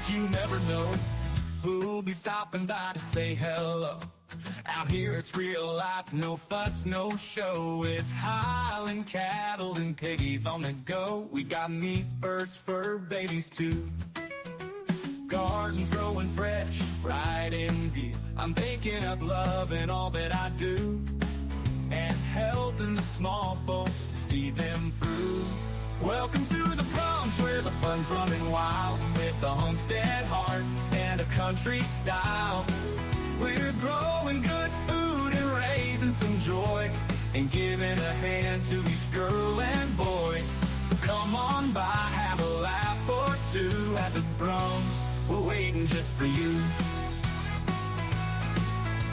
You never know who'll be stopping by to say hello. Out here it's real life, no fuss, no show. With Highland cattle and piggies on the go. We got meat, birds, fur babies too. Gardens growing fresh, right in view. I'm baking up love in all that I do, and helping the small folks to see them through. Welcome to the Bronx, where the fun's running wild, with the homestead heart and a country style. We're growing good food and raising some joy, and giving a hand to each girl and boy. So come on by, have a laugh or two at the Bronx. We're waiting just for you.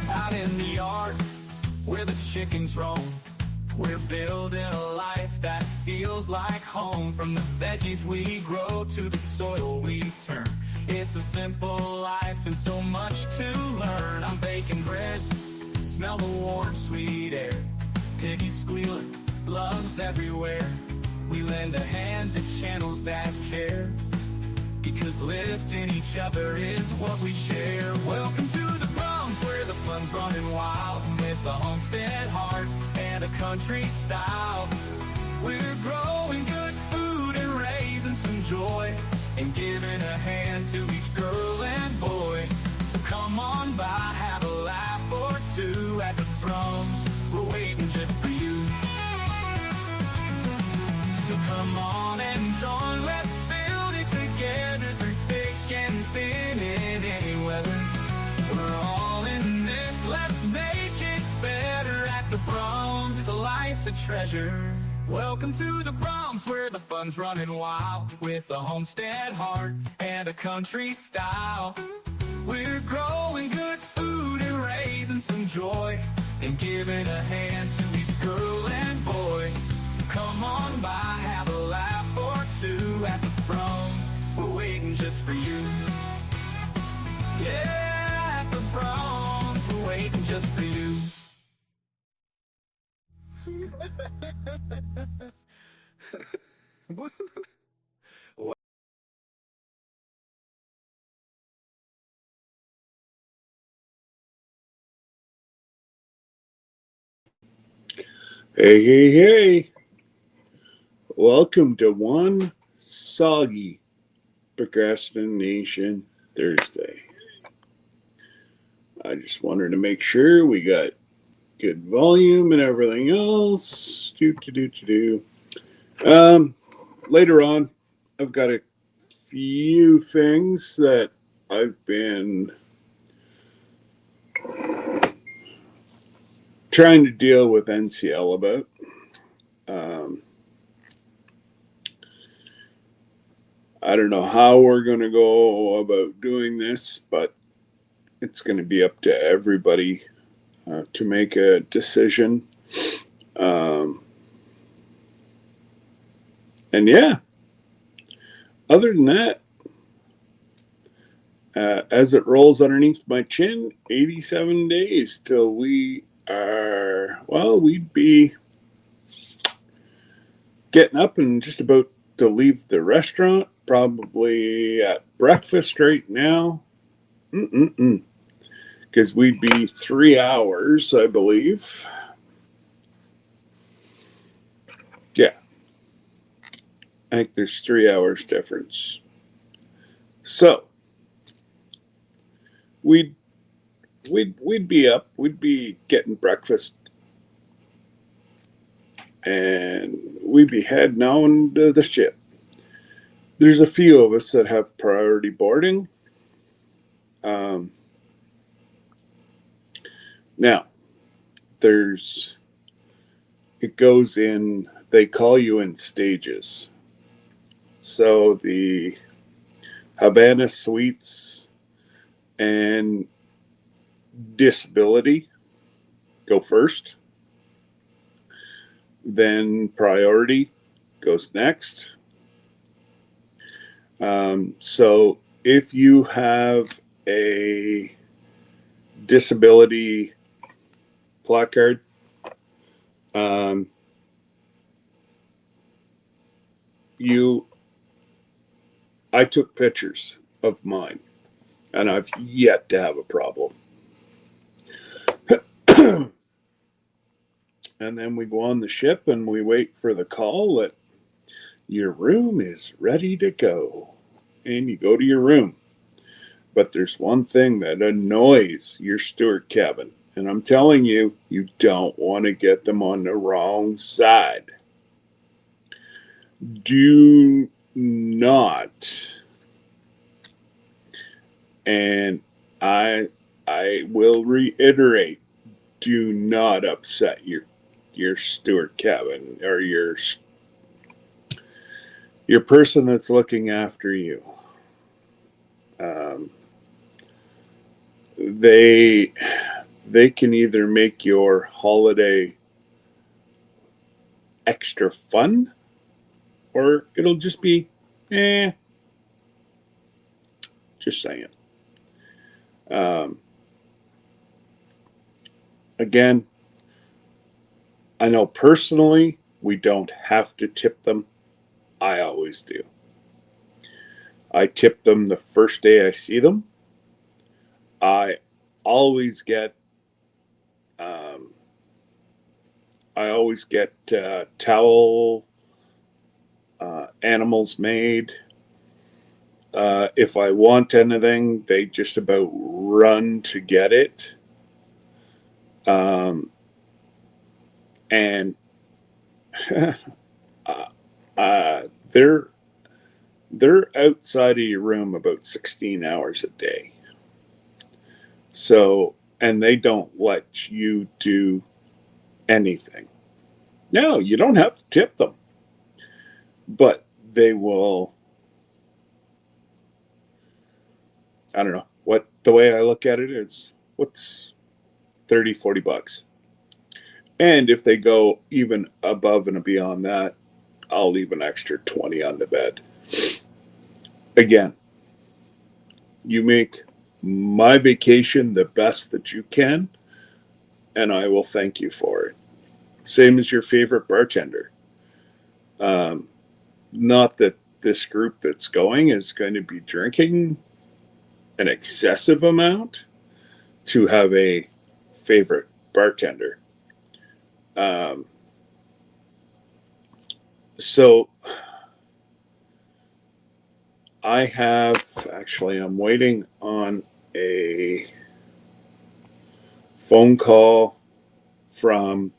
Out in the yard, where the chickens roam, we're building a life that feels like home. From the veggies we grow to the soil we turn, it's a simple life and so much to learn. I'm baking bread, smell the warm, sweet air. Piggies squealing, love's everywhere. We lend a hand to channels that care, because lifting each other is what we share. Welcome to the Bronx, where the fun's running wild, with a homestead heart and a country style. We're growing good food and raising some joy, and giving a hand to each girl and boy. So come on by, have a laugh or two at the Bronx. We're waiting just for you. So come on and join, let's build it together through thick and thin in any weather. We're all in this, let's make it better at the Bronx. It's a life to treasure. Welcome to the Bronx, where the fun's running wild, with a homestead heart and a country style. We're growing good food and raising some joy, and giving a hand to each girl and boy. So come on by, have a laugh or two at the Bronx. We're waiting just for you. Yeah, at the Bronx, we're waiting just for you. Hey. Welcome to one soggy Procrastination Thursday. I just wanted to make sure we got good volume and everything else. Later on, I've got a few things that I've been trying to deal with NCL about. I don't know how we're going to go about doing this, but it's going to be up to everybody to make a decision. And yeah, other than that, as it rolls underneath my chin, 87 days till we'd be getting up and just about to leave the restaurant, probably at breakfast right now. Because we'd be 3 hours, I believe. Yeah. I think there's 3 hours difference. So we'd be up, we'd be getting breakfast, and we'd be heading on to the ship. There's a few of us that have priority boarding. Now, it goes in, they call you in stages. So the Havana Suites and Disability go first. Then Priority goes next. So if you have a disability placard, I took pictures. of mine, and I've yet to have a problem. And then we go on the ship and we wait for the call that your room is ready to go. And you go to your room. But there's one thing that annoys your steward cabin. And I'm telling you, you don't want to get them on the wrong side. Do not, and I will reiterate, do not upset your steward cabin or your person that's looking after you. They can either make your holiday extra fun, or it'll just be just saying. Again, I know personally we don't have to tip them. I always do. I tip them the first day I see them. I always get towel animals made. If I want anything, they just about run to get it. And they're outside of your room about 16 hours a day. So, and they don't let you do anything. No, you don't have to tip them, but they will. I don't know what the way I look at it is. What's $30-$40? And if they go even above and beyond that, I'll leave an extra 20 on the bed. Again, you make my vacation the best that you can, and I will thank you for it. Same as your favorite bartender. Not that this group that's going is going to be drinking an excessive amount to have a favorite bartender. So I'm waiting on a phone call from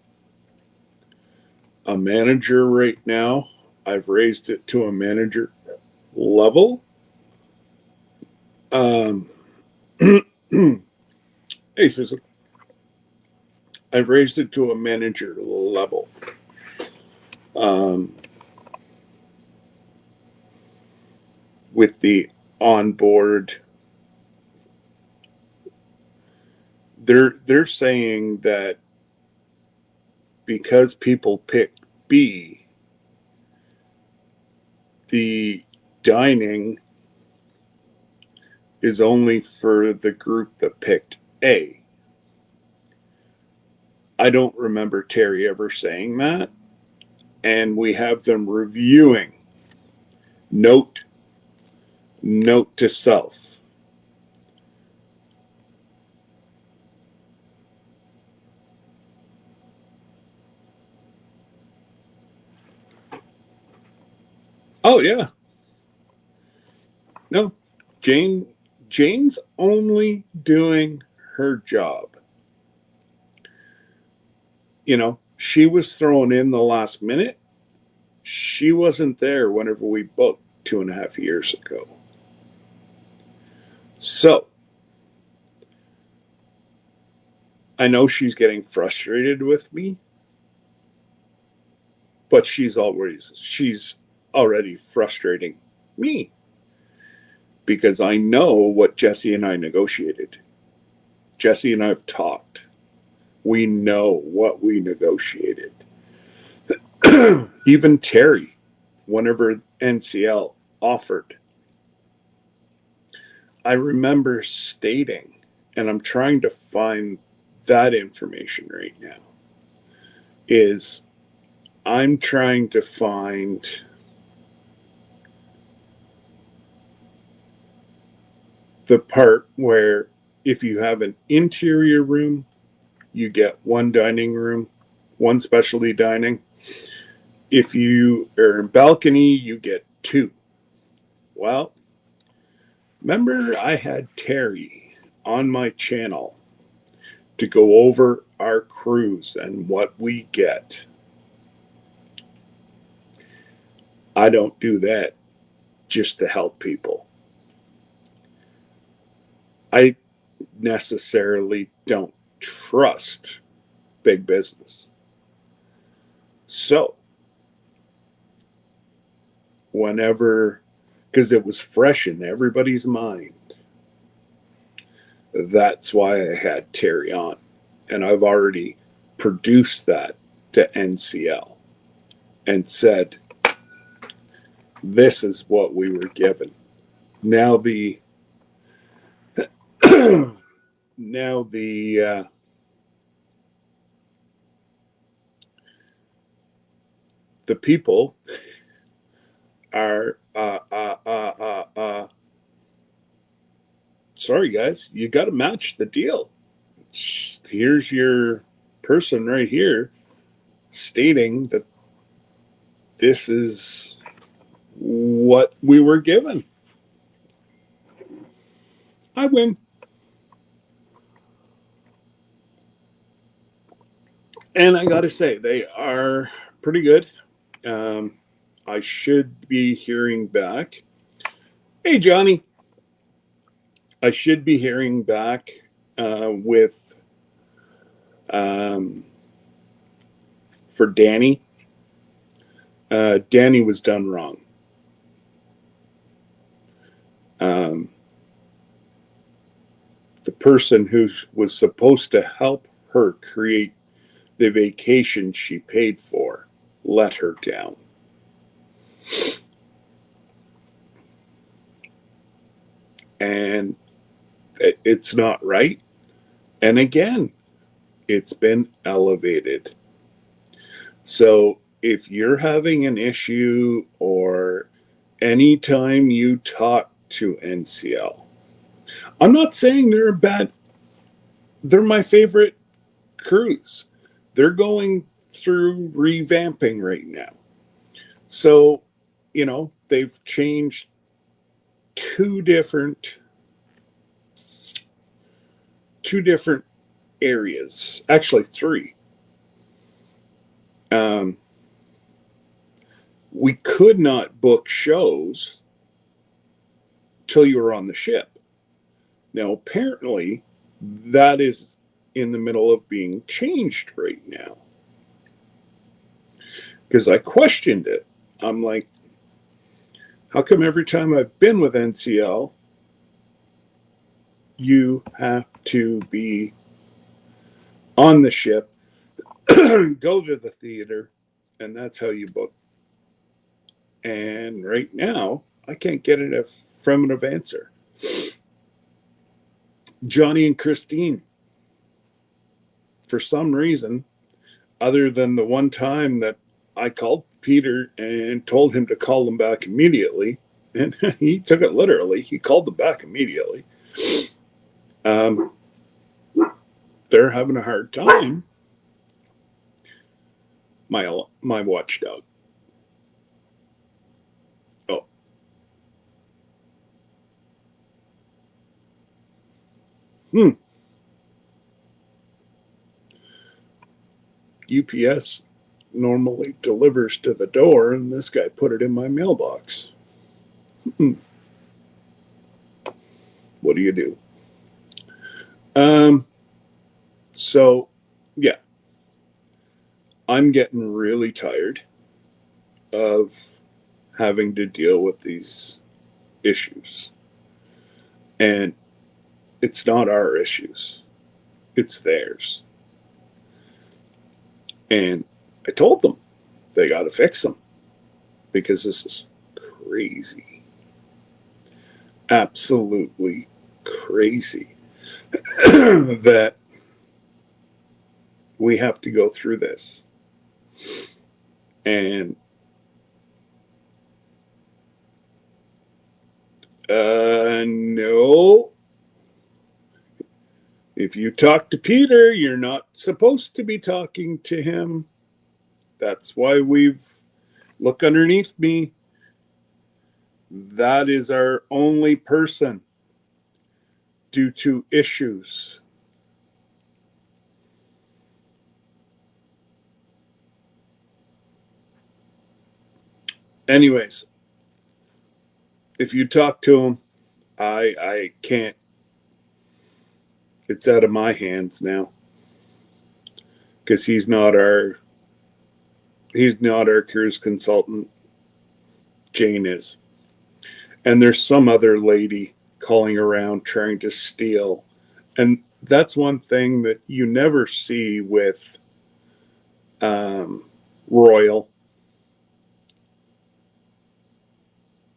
a manager right now. I've raised it to a manager level. Hey, Susan. I've raised it to a manager level. With the onboard, they're saying that because people picked B, the dining is only for the group that picked A. I don't remember Terry ever saying that. And we have them reviewing. Note to self. Oh yeah. No, Jane's only doing her job. She was thrown in the last minute. She wasn't there whenever we booked 2.5 years ago. So, I know she's getting frustrated with me, but she's already frustrating me because I know what Jesse and I negotiated. Jesse and I have talked. We know what we negotiated. Even Terry, whenever NCL offered, I remember stating, and I'm trying to find that information right now, is I'm trying to find the part where if you have an interior room, you get one dining room, one specialty dining. If you are in balcony, you get two. Well, remember I had Terry on my channel to go over our cruise and what we get. I don't do that just to help people. I necessarily don't trust big business. So, whenever, because it was fresh in everybody's mind, that's why I had Terry on. And I've already produced that to NCL and said, this is what we were given. Now now the people are sorry guys, you got to match the deal. Here's your person right here stating that this is what we were given. I win. And I got to say, they are pretty good. I should be hearing back. Hey, Johnny. I should be hearing back with for Danny. Danny was done wrong. The person who was supposed to help her create the vacation she paid for let her down. And it's not right. And again, it's been elevated. So if you're having an issue or anytime you talk to NCL, I'm not saying they're bad. They're my favorite cruise. They're going through revamping right now. So, they've changed two different areas, actually three. We could not book shows till you were on the ship. Now, apparently, that is in the middle of being changed right now. Because I questioned it. I'm like, how come every time I've been with NCL, you have to be on the ship, go to the theater, and that's how you book? And right now, I can't get an affirmative answer. Johnny and Christine, for some reason, other than the one time that I called Peter and told him to call them back immediately, and he took it literally. He called them back immediately. They're having a hard time. My watchdog. Oh. UPS normally delivers to the door, and this guy put it in my mailbox. What do you do? So, yeah. I'm getting really tired of having to deal with these issues. And it's not our issues. It's theirs. And I told them they got to fix them because this is crazy. Absolutely crazy that we have to go through this. And no, If you talk to Peter, you're not supposed to be talking to him. That's why look underneath me. That is our only person due to issues. Anyways, if you talk to him, I can't. It's out of my hands now because he's not our cruise consultant. Jane is, and there's some other lady calling around trying to steal, and that's one thing that you never see with Royal,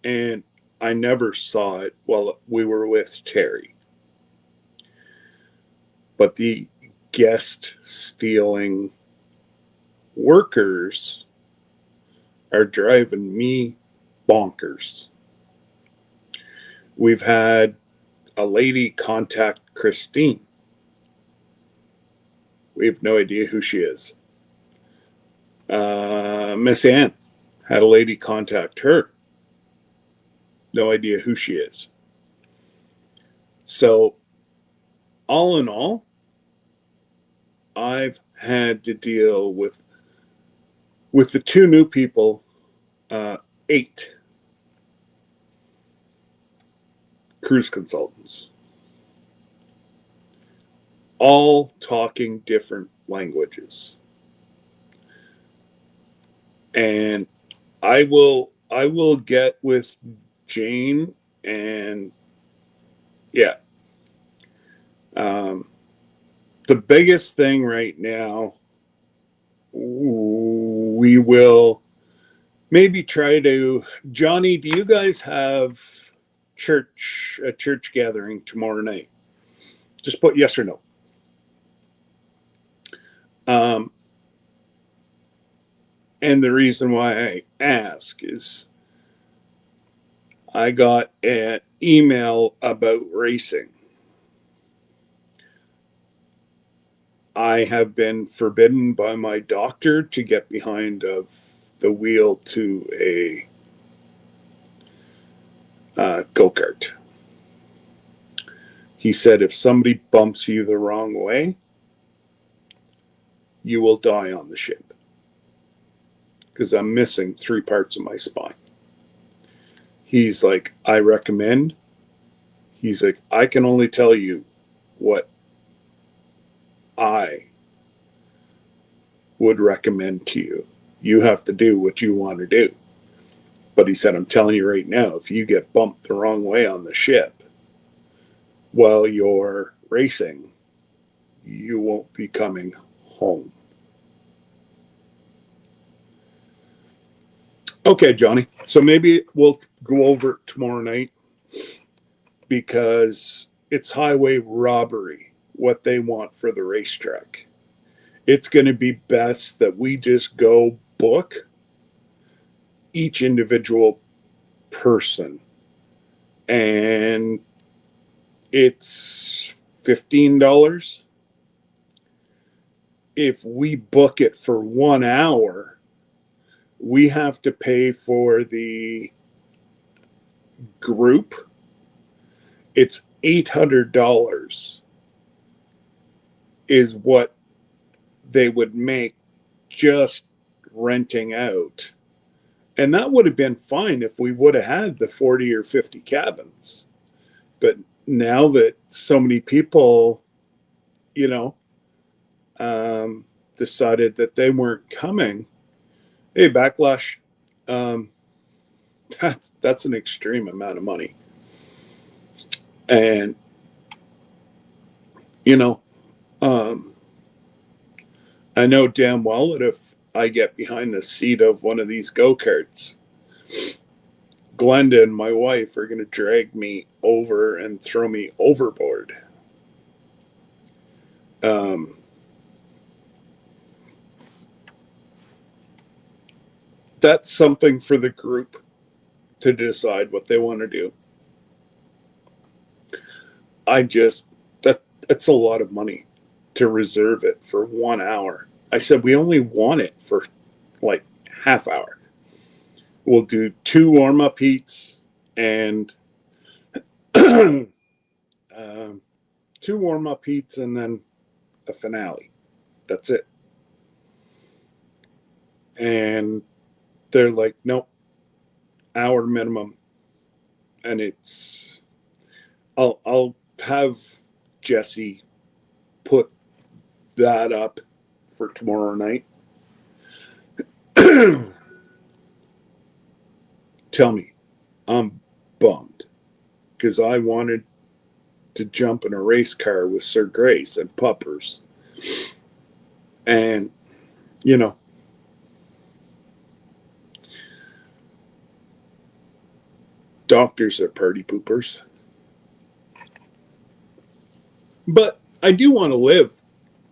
and I never saw it while we were with Terry. But the guest stealing workers are driving me bonkers. We've had a lady contact Christine. We have no idea who she is. Miss Ann had a lady contact her. No idea who she is. So, all in all, I've had to deal with the two new people, 8 cruise consultants, all talking different languages. And I will get with Jane and the biggest thing right now, we will maybe try to. Johnny, do you guys have a church gathering tomorrow night? Just put yes or no. And the reason why I ask is I got an email about racing. I have been forbidden by my doctor to get behind of the wheel to a go-kart. He said if somebody bumps you the wrong way, you will die on the ship. Because I'm missing 3 parts of my spine. He's like, I recommend. He's like, I can only tell you what I would recommend to you. You have to do what you want to do. But he said, I'm telling you right now, if you get bumped the wrong way on the ship while you're racing, you won't be coming home. Okay, Johnny. So maybe we'll go over it tomorrow night because it's highway robbery, what they want for the racetrack. It's going to be best that we just go book each individual person. And it's $15. If we book it for 1 hour, we have to pay for the group. It's $800 is what they would make just renting out. And that would have been fine if we would have had the 40 or 50 cabins. But now that so many people, decided that they weren't coming, hey, Backlash, that's an extreme amount of money. And, I know damn well that if I get behind the seat of one of these go-karts, Glenda and my wife are going to drag me over and throw me overboard. That's something for the group to decide what they want to do. It's a lot of money to reserve it for 1 hour. I said, we only want it for like half hour. We'll do 2 warm-up heats and 2 warm-up heats and then a finale. That's it. And they're like, nope, hour minimum. And it's, I'll have Jesse put that up for tomorrow night. Tell me, I'm bummed because I wanted to jump in a race car with Sir Grace and puppers. And, you know, doctors are party poopers. But I do want to live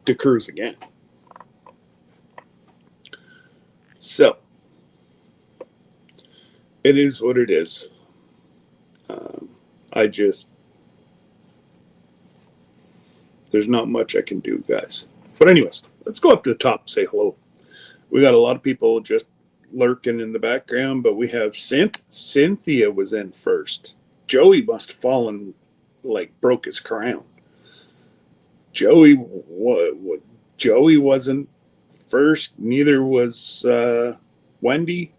to cruise again. So, it is what it is. There's not much I can do, guys. But anyways, let's go up to the top and say hello. We got a lot of people just lurking in the background, but we have Cynthia was in first. Joey must have fallen, like broke his crown. Joey wasn't first. Neither was Wendy.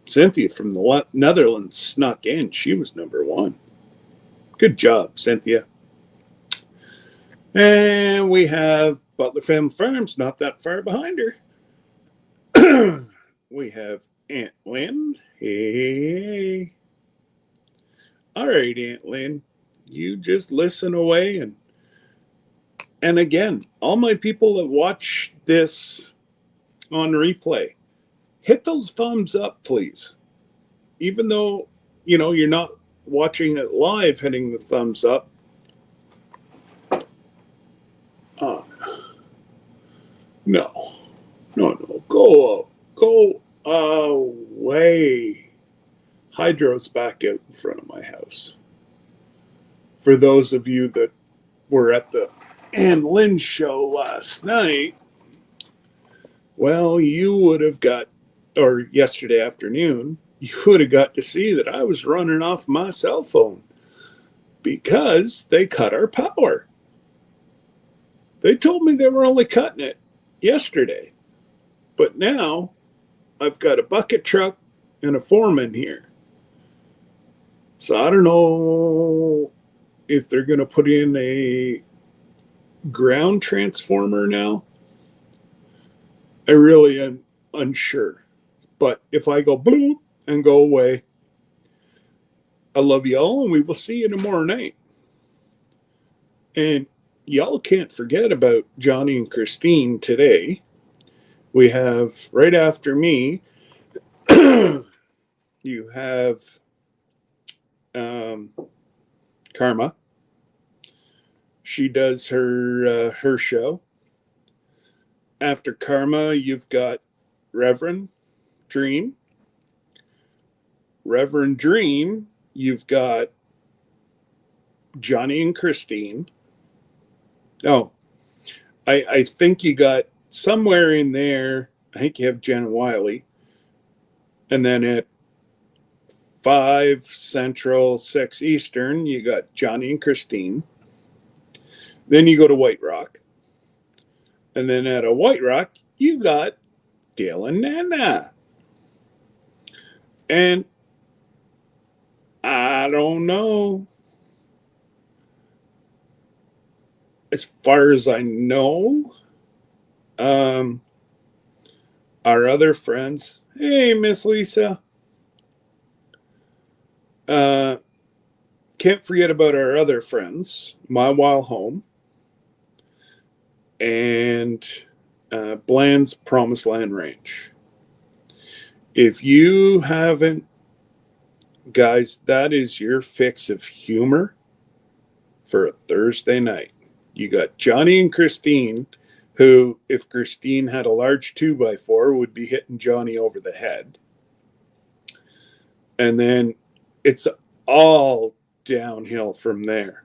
Cynthia from the Netherlands snuck in. She was number 1. Good job, Cynthia. And we have Butler Family Farms, not that far behind her. We have Aunt Lynn. Hey. All right, Aunt Lynn. You just listen away. And again, all my people that watch this on replay, hit those thumbs up, please. Even though, you're not watching it live, hitting the thumbs up. No. Go away. Hydro's back out in front of my house. For those of you that were at the Ann Lynn show last night, well, you would have or yesterday afternoon, you would have got to see that I was running off my cell phone because they cut our power. They told me they were only cutting it yesterday, but now I've got a bucket truck and a foreman here. So I don't know if they're going to put in a ground transformer now. I really am unsure. But if I go boom and go away, I love y'all, and we will see you tomorrow night. And y'all can't forget about Johnny and Christine today. We have, right after me, you have Karma. She does her show. After Karma, you've got Reverend Dream. Reverend Dream, you've got Johnny and Christine. Oh, I think you got somewhere in there, I think you have Jen Wiley. And then at 5 Central, 6 Eastern, you got Johnny and Christine. Then you go to White Rock. And then at a White Rock, you got Dale and Nana. And I don't know. As far as I know, our other friends, hey, Miss Lisa. Can't forget about our other friends, My Wild Home and Bland's Promised Land Ranch. If you haven't, guys, that is your fix of humor for a Thursday night. You got Johnny and Christine, who, if Christine had a large 2x4, would be hitting Johnny over the head. And then it's all downhill from there.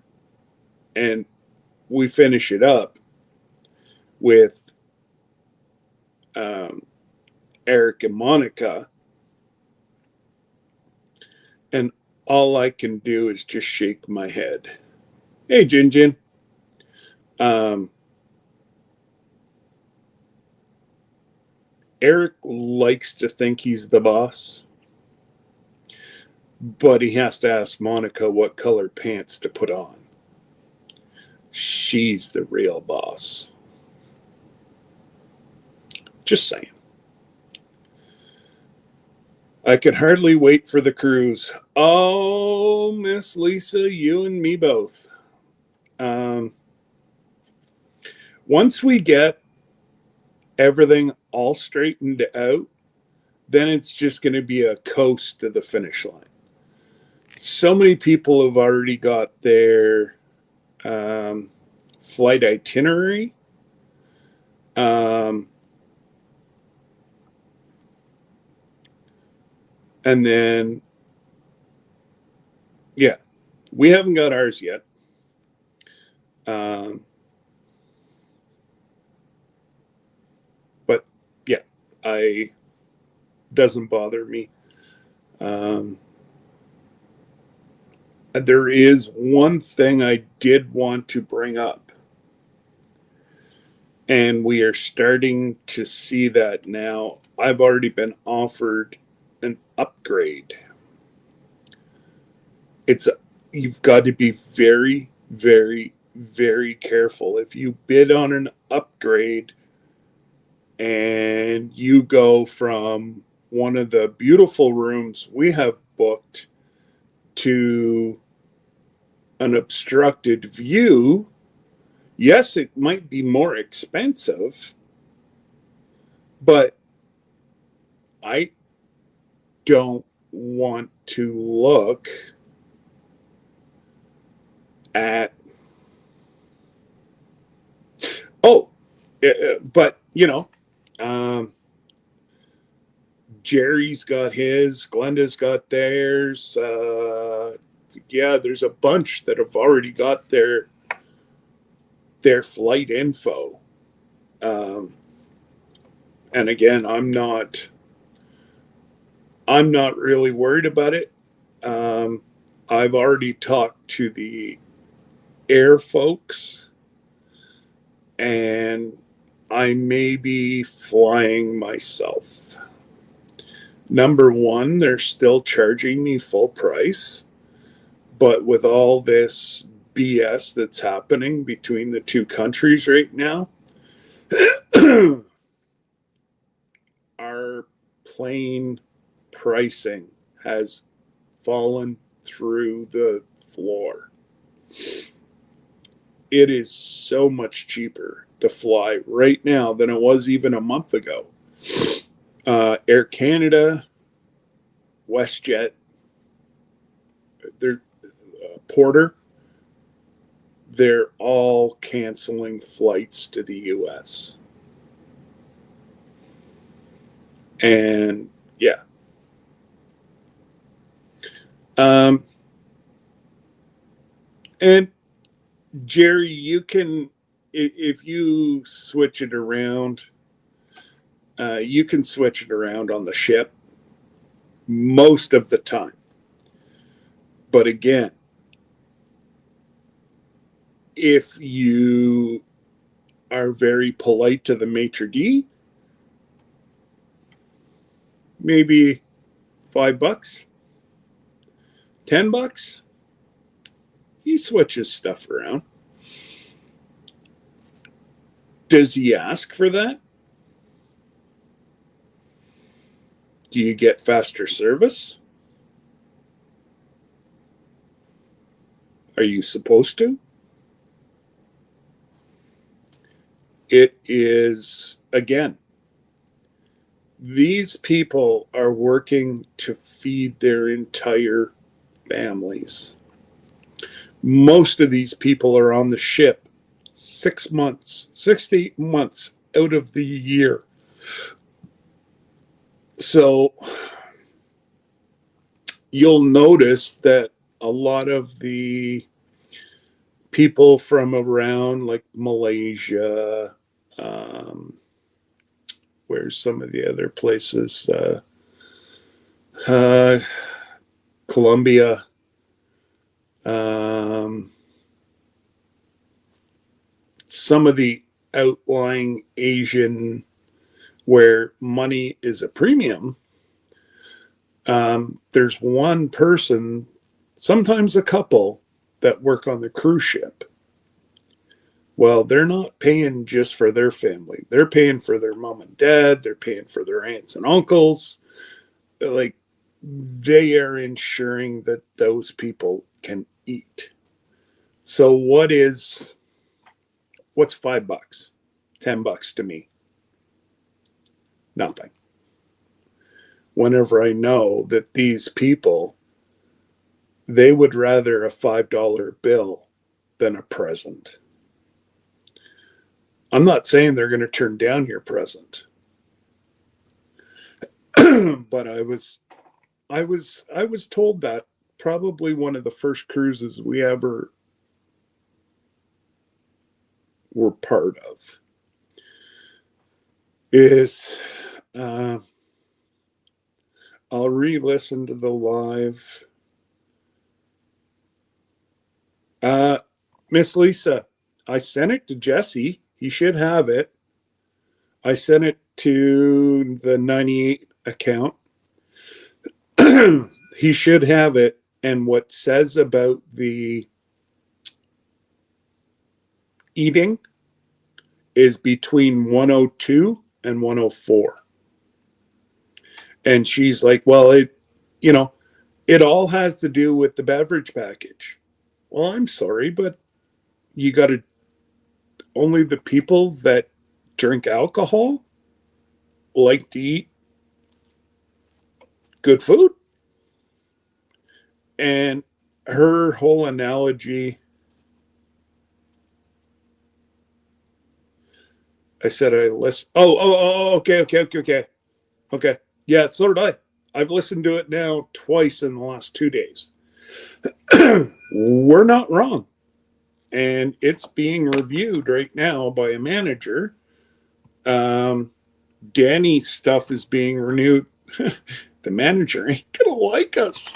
And we finish it up with Eric and Monica. And all I can do is just shake my head. Hey, Jin Jin. Eric likes to think he's the boss, but he has to ask Monica what color pants to put on. She's the real boss. Just saying. I could hardly wait for the cruise. Oh, Miss Lisa, you and me both. Once we get everything all straightened out, then it's just going to be a coast to the finish line. So many people have already got their flight itinerary. And then, yeah, we haven't got ours yet. But yeah, doesn't bother me. There is one thing I did want to bring up, and we are starting to see that now. I've already been offered an upgrade. You've got to be very, very, very careful. If you bid on an upgrade and you go from one of the beautiful rooms we have booked to an obstructed view, yes, it might be more expensive, but I don't want to look at but Jerry's got his, Glenda's got theirs. There's a bunch that have already got their flight info. And again, I'm not really worried about it. I've already talked to the air folks, and I may be flying myself. Number one, they're still charging me full price, but with all this BS that's happening between the two countries right now, our plane pricing has fallen through the floor. It is so much cheaper to fly right now than it was even a month ago. Air Canada, WestJet, Porter, they're all canceling flights to the U.S. And yeah. And Jerry, you can, if you switch it around, you can switch it around on the ship most of the time. But again, if you are very polite to the maitre d', maybe $5, $10, he switches stuff around. Does he ask for that? Do you get faster service? Are you supposed to? It is, again, these people are working to feed their entire families. Most of these people are on the ship 6 months, 60 months out of the year. So you'll notice that a lot of the people from around like Malaysia, where's some of the other places, Colombia, some of the outlying Asian where money is a premium. There's one person, sometimes a couple, that work on the cruise ship. Well, they're not paying just for their family. They're paying for their mom and dad. They're paying for their aunts and uncles. Like, they are ensuring that those people can eat. So what's $5? $10 to me? Nothing. Whenever I know that these people, they would rather a $5 bill than a present. I'm not saying they're going to turn down your present, but I was told that probably one of the first cruises we ever were part of is I'll re-listen to the live. Miss Lisa, I sent it to Jesse. He should have it. I sent it to the 98 account. He should have it. And what says about the eating is between 102 and 104. And she's like, well, it all has to do with the beverage package. Well, I'm sorry, but you got to, only the people that drink alcohol like to eat good food. And her whole analogy, I said I listen. Okay. Yeah, so did I. I've listened to it now twice in the last 2 days. We're not wrong. And it's being reviewed right now by a manager. Danny's stuff is being renewed. The manager ain't gonna like us.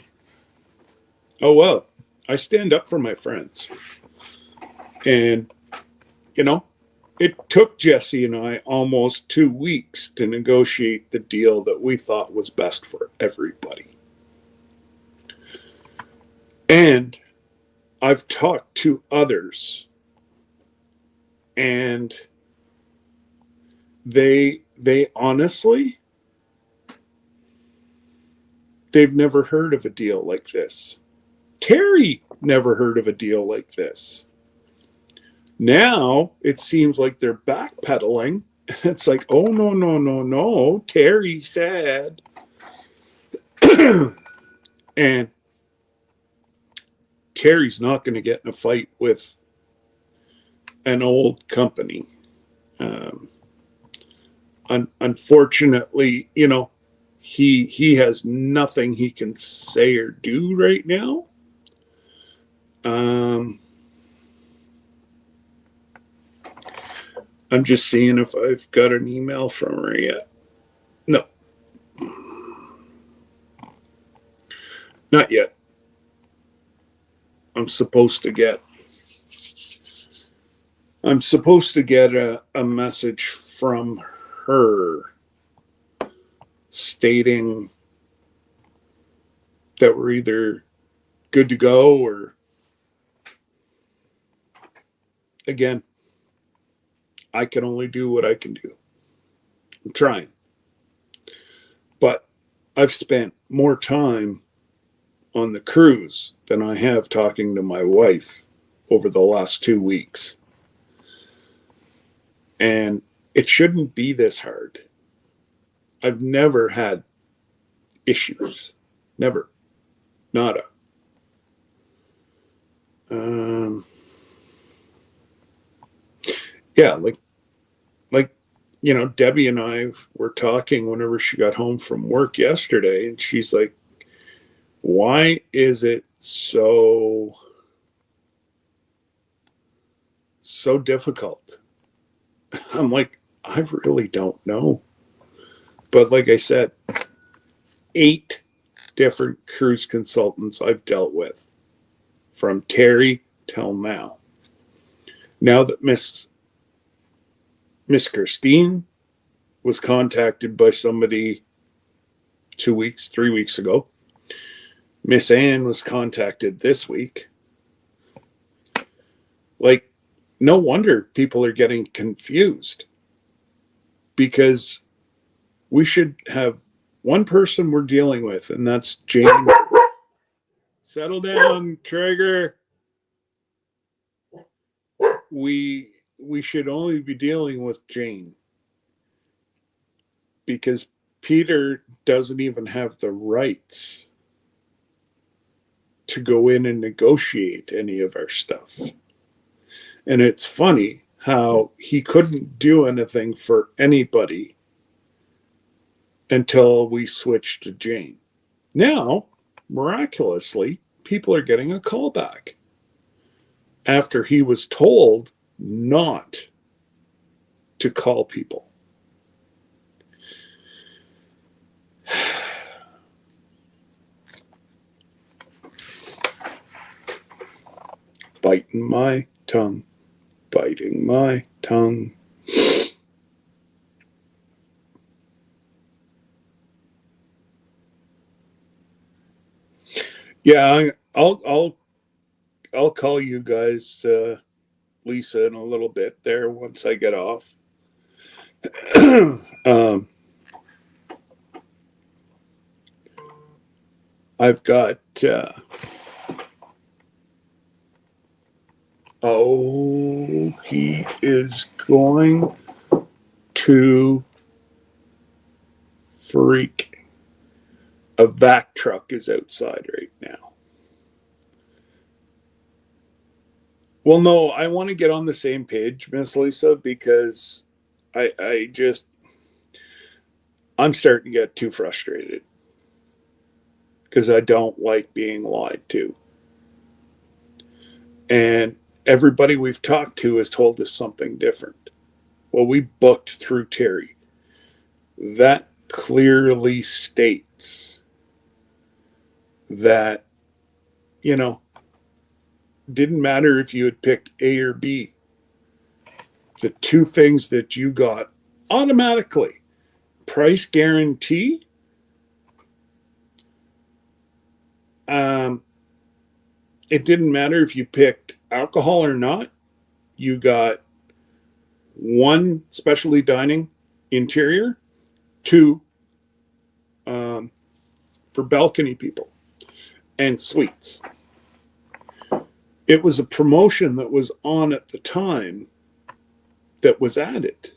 Oh well, I stand up for my friends. And it took Jesse and I almost 2 weeks to negotiate the deal that we thought was best for everybody. And I've talked to others, and they honestly, they've never heard of a deal like this. Terry never heard of a deal like this. Now it seems like they're backpedaling. It's like, oh, no. Terry said. And Terry's not going to get in a fight with an old company. Unfortunately, he has nothing he can say or do right now. I'm just seeing if I've got an email from her yet. No. Not yet. I'm supposed to get a message from her stating that we're either good to go or, again, I can only do what I can do. I'm trying. But I've spent more time on the cruise than I have talking to my wife over the last 2 weeks. And it shouldn't be this hard. I've never had issues. Never. Nada. Yeah, like Debbie and I were talking whenever she got home from work yesterday, and she's like, Why is it so difficult? I'm like, I really don't know. But like I said, 8 different cruise consultants I've dealt with from Terry till now. Now that Miss Christine was contacted by somebody 2 weeks, 3 weeks ago. Miss Ann was contacted this week. Like, no wonder people are getting confused, because we should have one person we're dealing with, and that's Jane. Settle down, Traeger. We should only be dealing with Jane, because Peter doesn't even have the rights to go in and negotiate any of our stuff. And it's funny how he couldn't do anything for anybody until we switched to Jane. Now, miraculously, people are getting a call back after he was told not to call people. Biting my tongue, biting my tongue. Yeah, I'll call you guys, Lisa, in a little bit there once I get off. I've got he is going to freak. A vac truck is outside right now. Well, no, I want to get on the same page, Miss Lisa, because I'm starting to get too frustrated, because I don't like being lied to. And everybody we've talked to has told us something different. Well, we booked through Terry. That clearly states that, didn't matter if you had picked A or B. The 2 things that you got automatically: price guarantee, it didn't matter if you picked alcohol or not. You got 1 specialty dining interior, 2 for balcony people, and suites. It was a promotion that was on at the time that was added.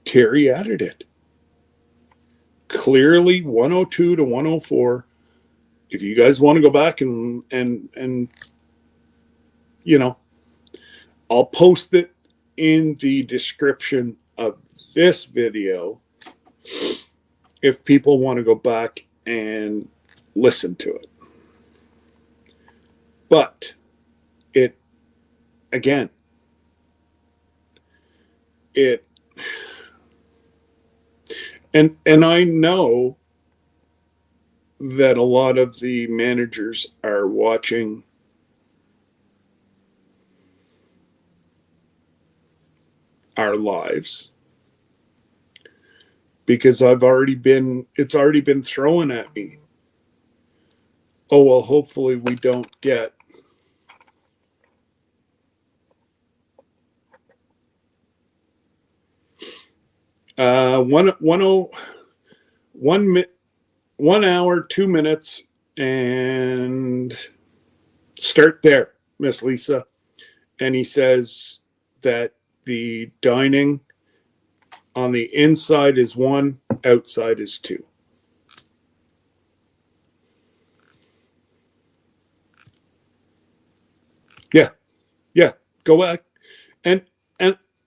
Terry added it. Clearly 102 to 104. If you guys want to go back and I'll post it in the description of this video if people want to go back and listen to it. But and I know that a lot of the managers are watching our lives, because it's already been thrown at me. Oh, well, hopefully we don't get one hour, 2 minutes, and start there, Miss Lisa. And he says that the dining on the inside is 1, outside is 2. Yeah, go back. And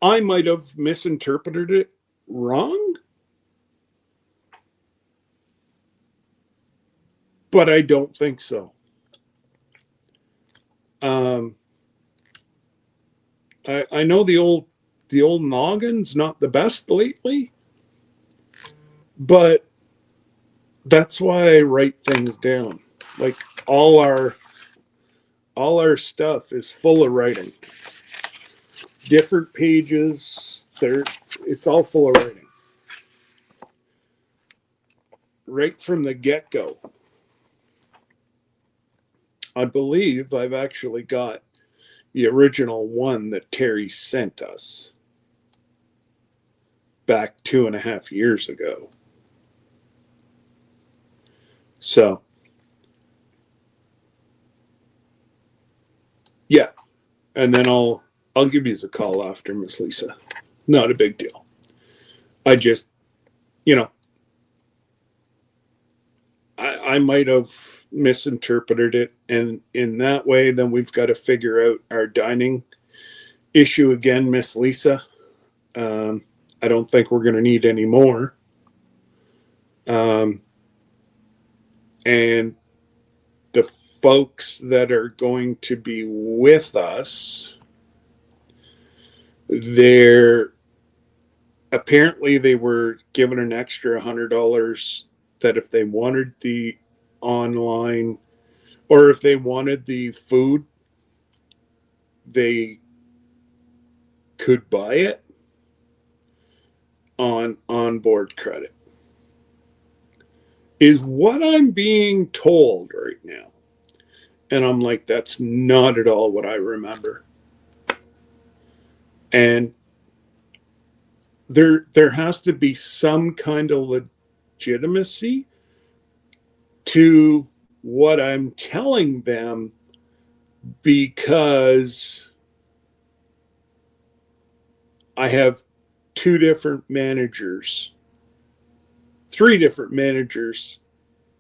I might have misinterpreted it wrong, but I don't think so. I know the old noggin's not the best lately, but that's why I write things down. Like all our stuff is full of writing. Different pages, it's all full of writing. Right from the get-go. I believe I've actually got the original one that Terry sent us back 2.5 years ago. So, yeah. And then I'll give you a call after, Miss Lisa. Not a big deal. I just, I might have misinterpreted it, and in that way, then we've got to figure out our dining issue again, Miss Lisa. I don't think we're going to need any more. And the folks that are going to be with us, apparently they were given an extra $100 that if they wanted the online, or if they wanted the food, they could buy it on onboard credit, is what I'm being told right now. And I'm like, that's not at all what I remember. And there has to be some kind of legitimacy to what I'm telling them, because I have 3 different managers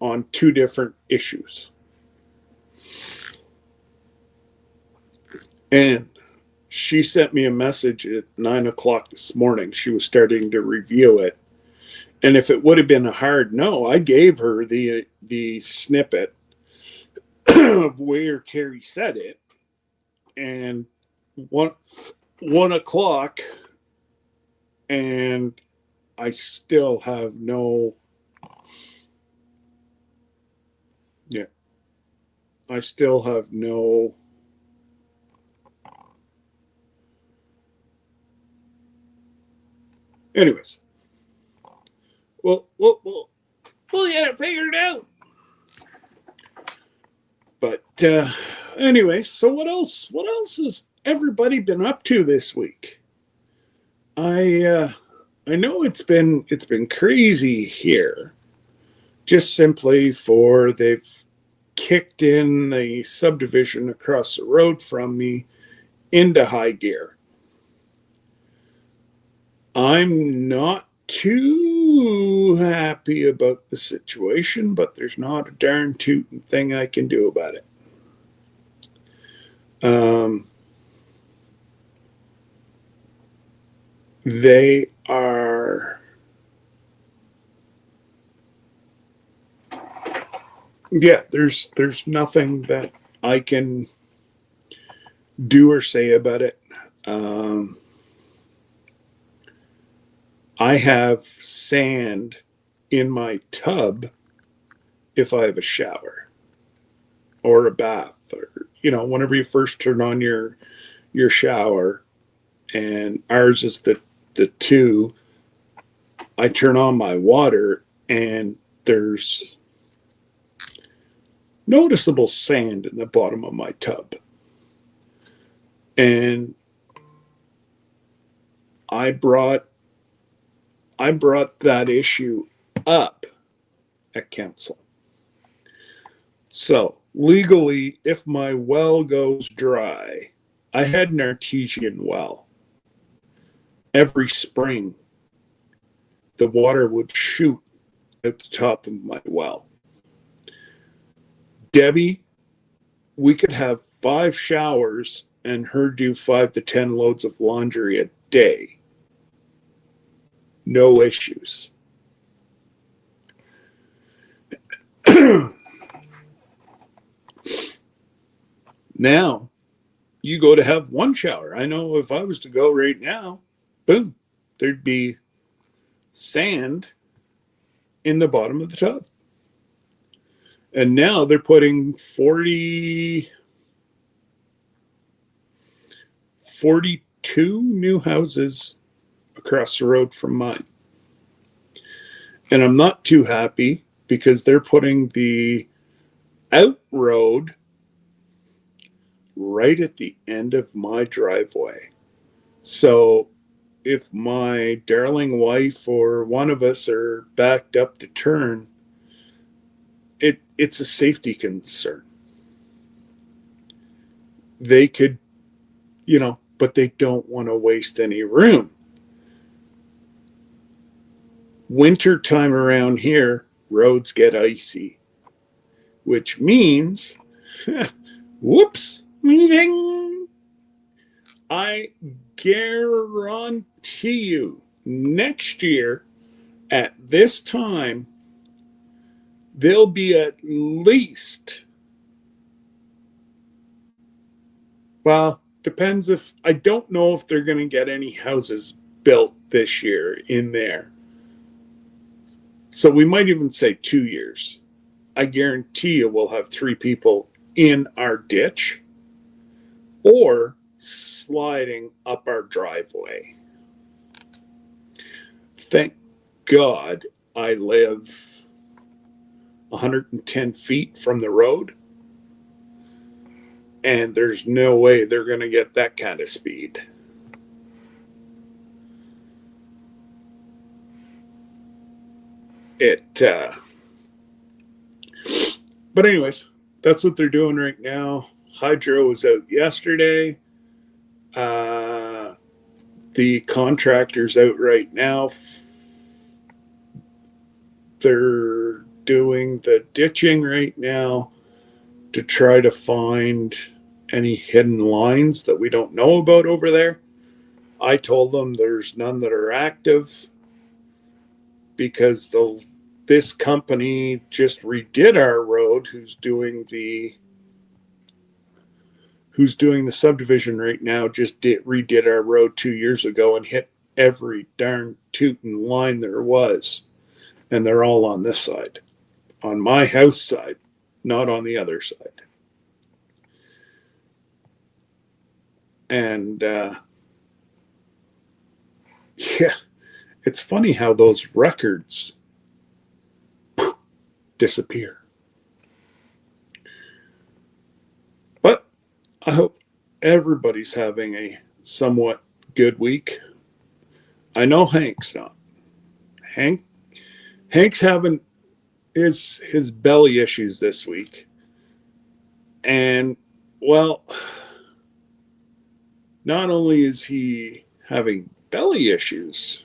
on 2 different issues. And she sent me a message at 9:00 this morning. She was starting to review it. And if it would have been a hard no, I gave her the snippet of where Terry said it. And 1:00, and I still have no. Yeah. I still have no. Anyways, we'll get it figured out. But anyways, so what else? What else has everybody been up to this week? I know it's been crazy here. Just simply for they've kicked in the subdivision across the road from me into high gear. I'm not too happy about the situation, but there's not a darn tootin' thing I can do about it. They are, yeah, there's nothing that I can do or say about it. I have sand in my tub if I have a shower or a bath, or whenever you first turn on your shower, and ours is the 2. I turn on my water and there's noticeable sand in the bottom of my tub. And I brought that issue up at council. So legally, if my well goes dry, I had an artesian well. Every spring, the water would shoot at the top of my well. Debbie, we could have 5 showers and her do 5 to 10 loads of laundry a day. No issues. Now you go to have one shower. I know if I was to go right now, boom, there'd be sand in the bottom of the tub. And now they're putting 42 new houses across the road from mine. And I'm not too happy because they're putting the out road right at the end of my driveway. So if my darling wife or one of us are backed up to turn, it's a safety concern. They could, but they don't want to waste any room. Winter time around here, roads get icy, which means, whoops, I guarantee you next year at this time, there'll be at least, well, depends if, I don't know if they're going to get any houses built this year in there. So we might even say 2 years. I guarantee you we'll have 3 people in our ditch or sliding up our driveway. Thank God I live 110 feet from the road, and there's no way they're going to get that kind of speed. But anyways, that's what they're doing right now. Hydro was out yesterday. The contractor's out right now. They're doing the ditching right now to try to find any hidden lines that we don't know about over there. I told them there's none that are active because this company just redid our road, who's doing the subdivision right now, just redid our road 2 years ago and hit every darn tootin' line there was. And they're all on this side, on my house side, not on the other side. And yeah, it's funny how those records disappear. But I hope everybody's having a somewhat good week. I know Hank's not. Hank's having his belly issues this week. And, well, not only is he having belly issues,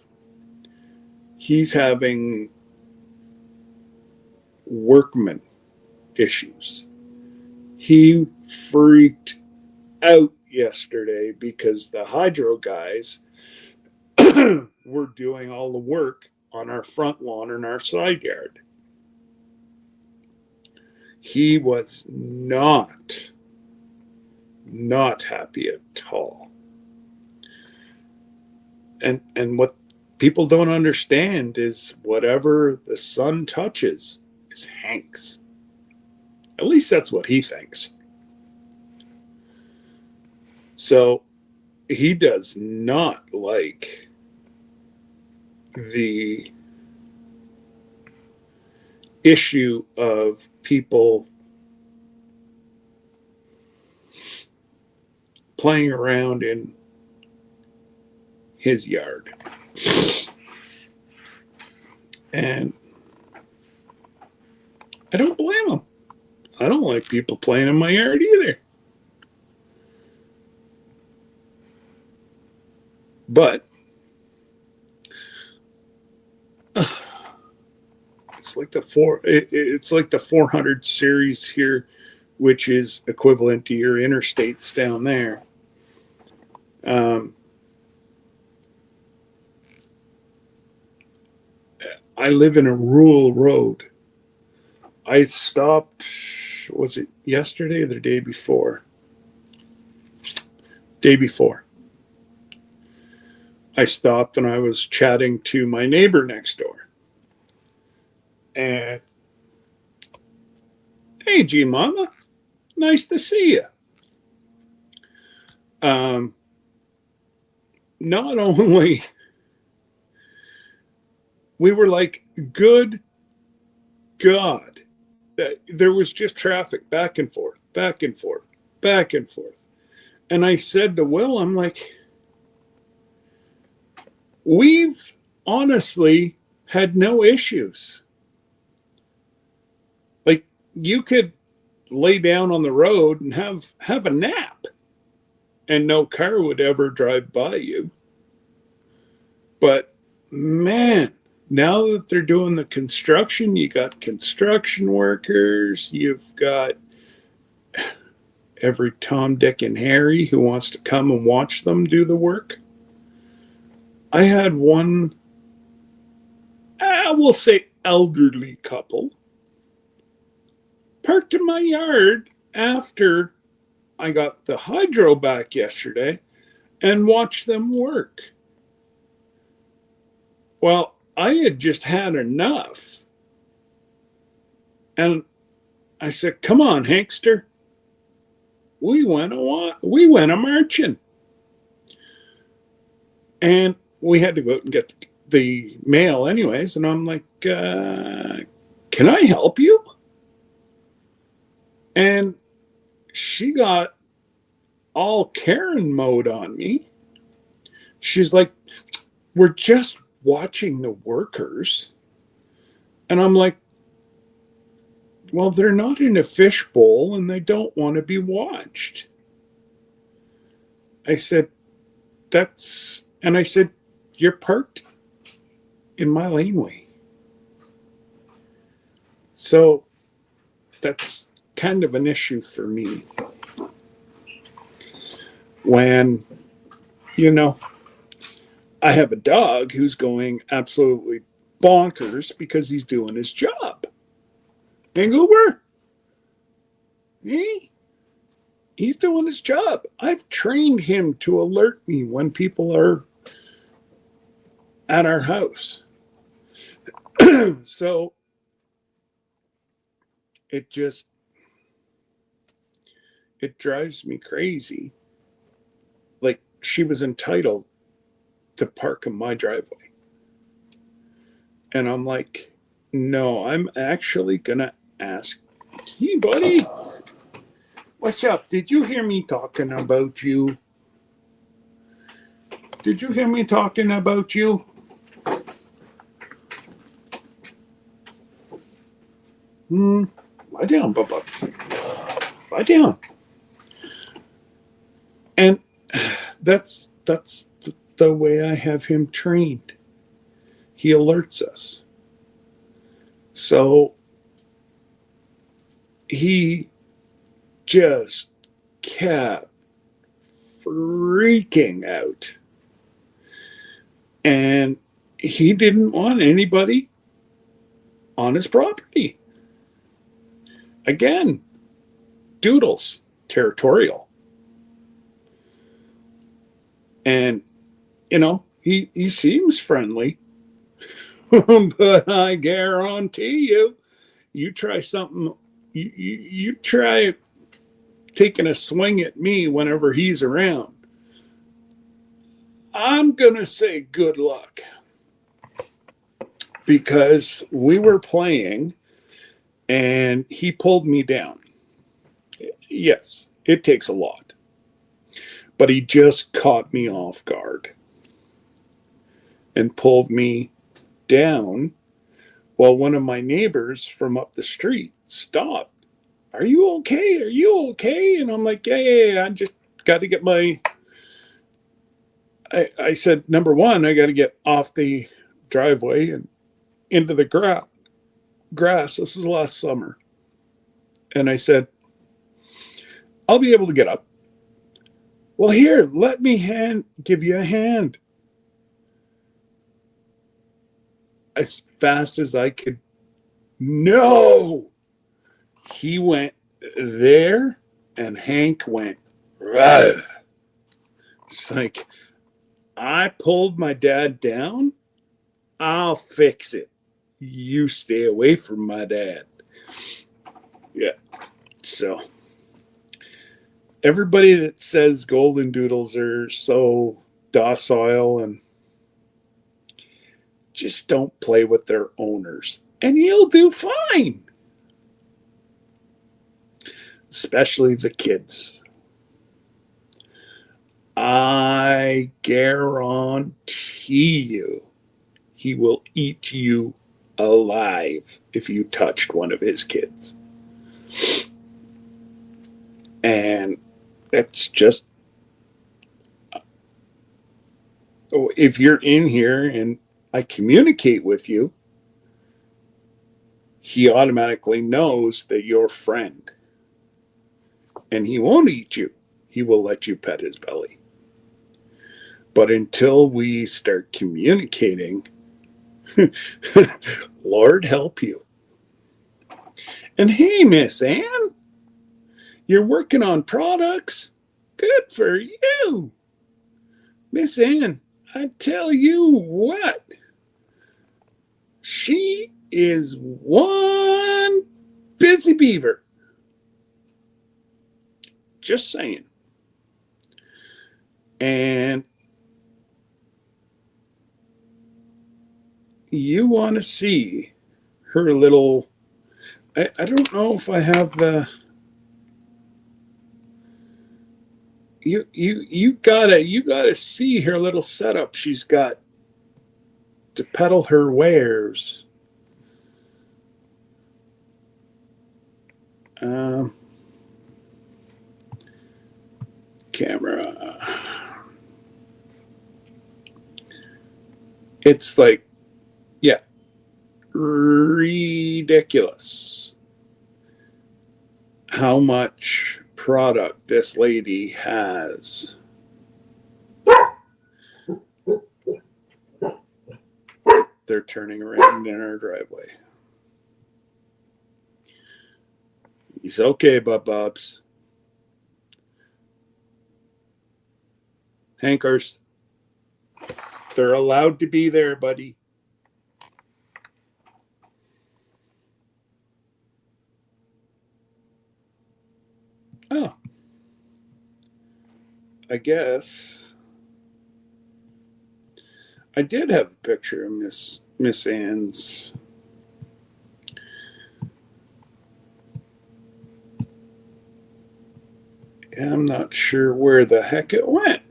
he's having workman issues. He freaked out yesterday because the hydro guys were doing all the work on our front lawn and our side yard. He was not happy at all. And what people don't understand is whatever the sun touches is Hank's. At least that's what he thinks. So he does not like the issue of people playing around in his yard. And I don't blame him. I don't like people playing in my yard either. But it's like the 400 series here, which is equivalent to your interstates down there. I live in a rural road. I stopped, was it yesterday or the day before? Day before, I stopped and I was chatting to my neighbor next door. And, hey, G Mama, nice to see you. Not only, we were like, good God, that there was just traffic back and forth, back and forth, back and forth. And I said to Will, I'm like, we've honestly had no issues. Like, you could lay down on the road and have a nap and no car would ever drive by you. But man, now that they're doing the construction, you got construction workers, you've got every Tom, Dick, and Harry who wants to come and watch them do the work. I had one, we'll say elderly couple, parked in my yard after I got the hydro back yesterday and watched them work. Well, I had just had enough. And I said, come on, Hankster. We went a marching. And we had to go out and get the mail anyways. And I'm like, can I help you? And she got all Karen mode on me. She's like, we're just watching the workers. And I'm like, well, they're not in a fishbowl and they don't want to be watched. I said, you're parked in my laneway. So that's kind of an issue for me. When, I have a dog who's going absolutely bonkers because he's doing his job. Vancouver, he's doing his job. I've trained him to alert me when people are at our house. So it drives me crazy. Like, she was entitled to park in my driveway. And I'm like, no, I'm actually gonna ask. Hey, buddy, what's up? Did you hear me talking about you? Did you hear me talking about you? Lie down, Bubba. Lie down. And that's the way I have him trained. He alerts us. So he just kept freaking out. And he didn't want anybody on his property. Again, Doodle's territorial. And, he seems friendly. But I guarantee you try something, you try taking a swing at me whenever he's around, I'm going to say good luck. Because we were playing and he pulled me down. Yes, it takes a lot. But he just caught me off guard and pulled me down while one of my neighbors from up the street stopped. Are you okay? Are you okay? And I'm like, yeah. I just got to get I said, number one, I got to get off the driveway and into the grass. This was last summer. And I said, I'll be able to get up. Well, here, let me give you a hand. As fast as I could. No! He went there, and Hank went, rah. It's like, I pulled my dad down. I'll fix it. You stay away from my dad. Yeah. So everybody that says golden doodles are so docile and just don't play with their owners, and you'll do fine. Especially the kids. I guarantee you he will eat you alive if you touched one of his kids. And it's just, if you're in here and I communicate with you, he automatically knows that you're a friend. And he won't eat you. He will let you pet his belly. But until we start communicating, Lord help you. And hey, Miss Ann, you're working on products? Good for you. Miss Ann, I tell you what, she is one busy beaver. Just saying. And you want to see her little, I don't know if I have the, you gotta see her little setup she's got to peddle her wares. Camera. It's like, yeah, ridiculous how much product this lady has. They're turning around in our driveway. He's okay, Bubs. Hankers, they're allowed to be there, buddy. Oh, I guess I did have a picture of Miss Ann's. I'm not sure where the heck it went.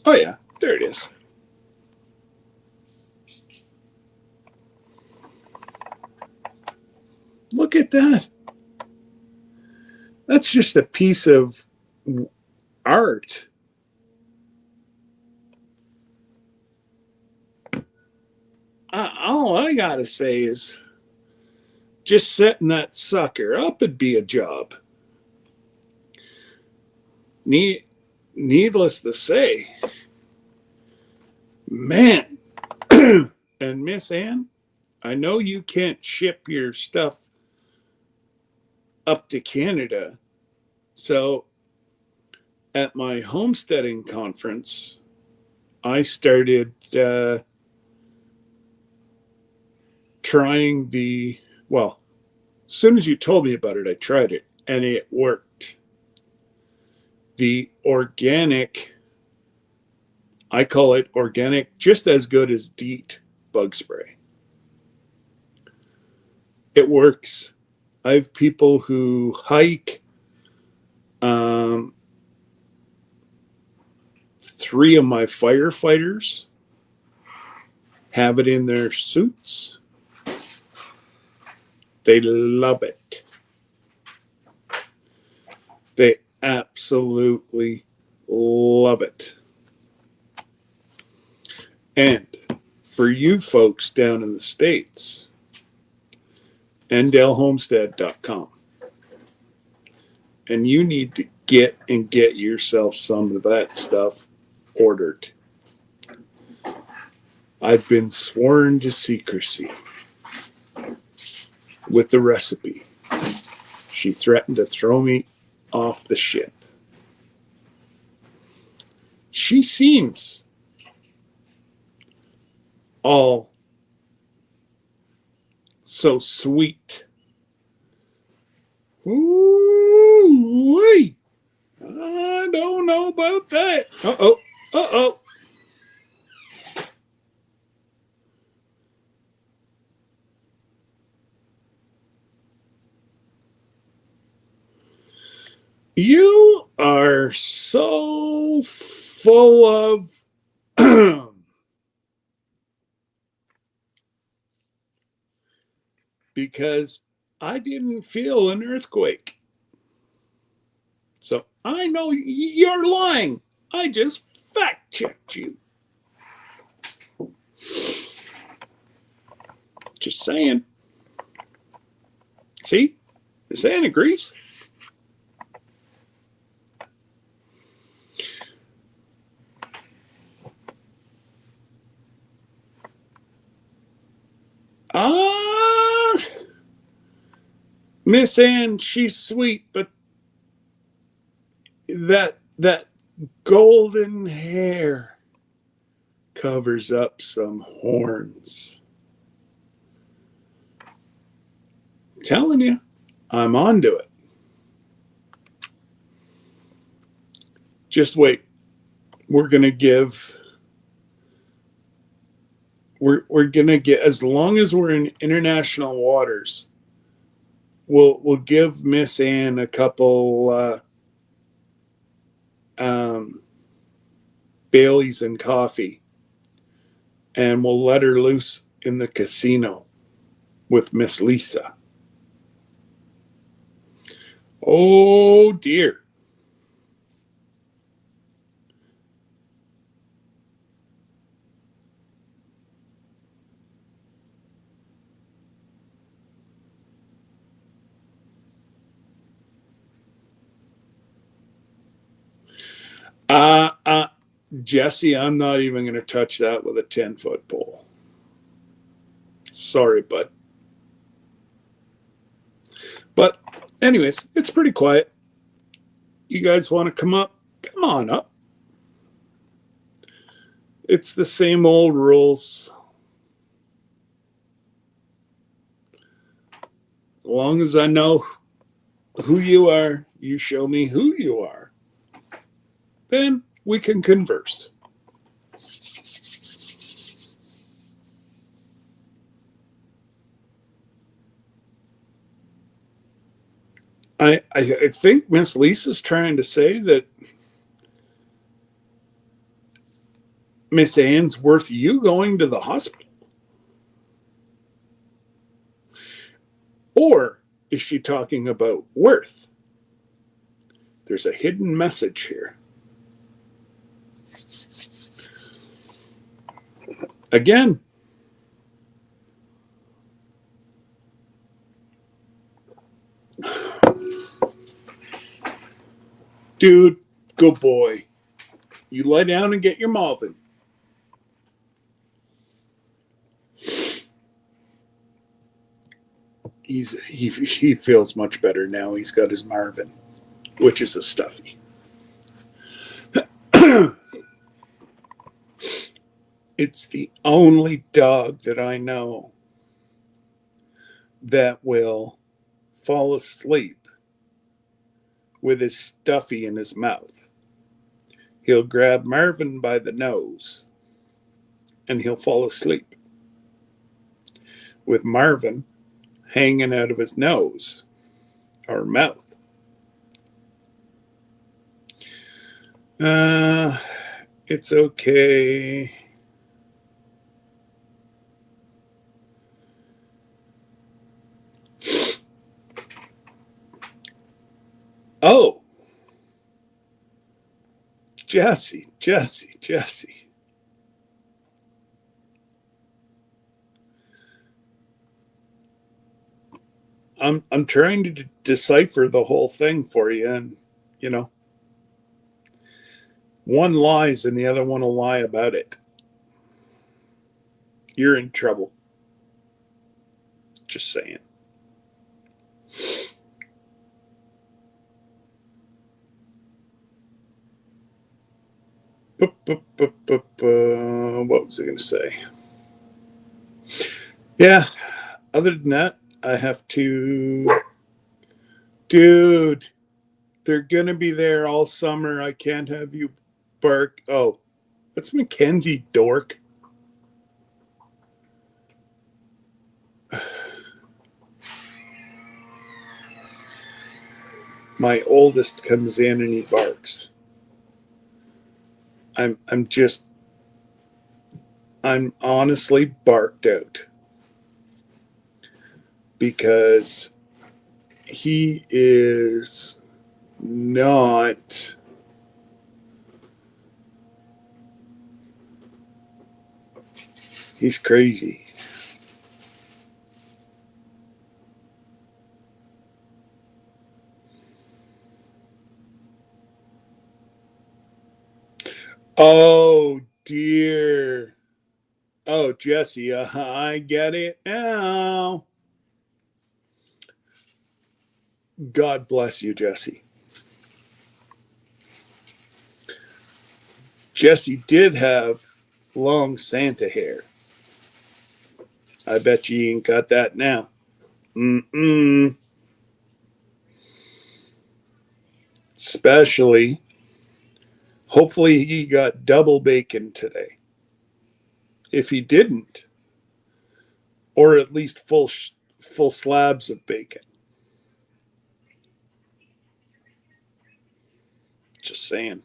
Oh yeah, there it is. Look at that. That's just a piece of art. All I gotta say is just setting that sucker up would be a job. Needless to say, man. And Miss Ann, I know you can't ship your stuff up to Canada. So at my homesteading conference, I started trying as soon as you told me about it, I tried it and it worked. The organic, I call it organic, just as good as DEET bug spray. It works. I have people who hike. 3 of my firefighters have it in their suits. They love it. They absolutely love it. And for you folks down in the States, ndalehomestead.com. And you need to get yourself some of that stuff ordered. I've been sworn to secrecy with the recipe. She threatened to throw me off the ship. She seems all so sweet. Ooh-wee. I don't know about that. Uh-oh. Uh-oh. You are so full of because I didn't feel an earthquake. So I know you're lying. I just fact checked you. Just saying. See? The saying agrees. Ah, Miss Ann, she's sweet, but that golden hair covers up some horns. I'm telling you, I'm onto it. Just wait. We're gonna give. We're gonna get, as long as we're in international waters. We'll give Miss Ann a couple Baileys and coffee, and we'll let her loose in the casino with Miss Lisa. Oh dear. Uh, uh, Jesse, I'm not even going to touch that with a 10-foot pole. Sorry, bud. But, anyways, it's pretty quiet. You guys want to come up? Come on up. It's the same old rules. As long as I know who you are, you show me who you are, then we can converse. I think Miss Lisa's trying to say that Miss Ann's worth you going to the hospital. Or is she talking about worth? There's a hidden message here. Again, dude, good boy. You lie down and get your Malvin. He feels much better now. He's got his Marvin, which is a stuffy. It's the only dog that I know that will fall asleep with his stuffy in his mouth. He'll grab Marvin by the nose and he'll fall asleep with Marvin hanging out of his nose or mouth. It's okay. Oh, Jesse. I'm trying to decipher the whole thing for you, and you know, one lies and the other one will lie about it. you're in trouble. Just saying. What was I going to say? Yeah, other than that, I have to. Dude, they're going to be there all summer. I can't have you bark. Oh, that's Mackenzie, dork. My oldest comes in and he barks. I'm honestly barked out because he is not. He's crazy. Oh dear. Oh, Jesse, I get it now. God bless you, Jesse. Jesse did have long Santa hair. I bet you ain't got that now. Mm-mm. Especially, hopefully he got double bacon today. If he didn't, or at least full slabs of bacon. Just saying.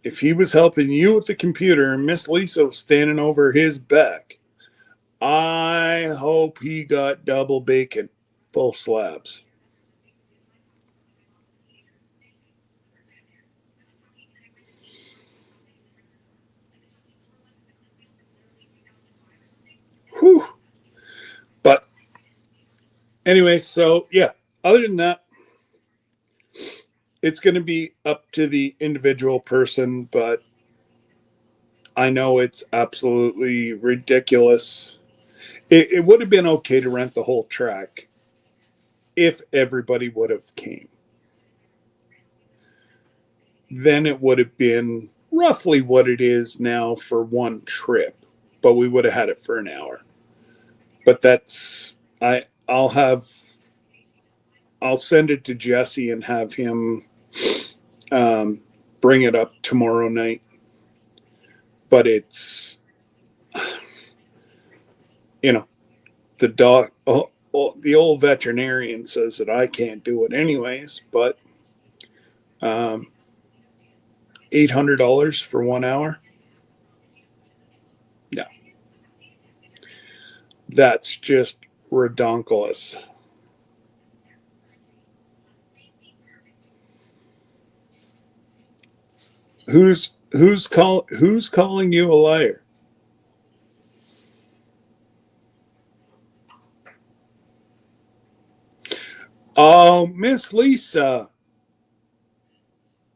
If he was helping you with the computer and Miss Lisa was standing over his back, I hope he got double bacon, full slabs. Whew. But anyway, so yeah, other than that, it's going to be up to the individual person, but I know it's absolutely ridiculous. It would have been okay to rent the whole track if everybody would have came. Then it would have been roughly what it is now for one trip, but we would have had it for an hour. But that's I'll send it to Jesse and have him bring it up tomorrow night. But it's the dog. The old veterinarian says that I can't do it anyways. But $800 for 1 hour. No, that's just redonkulous. Who's calling you a liar? Oh, Miss Lisa,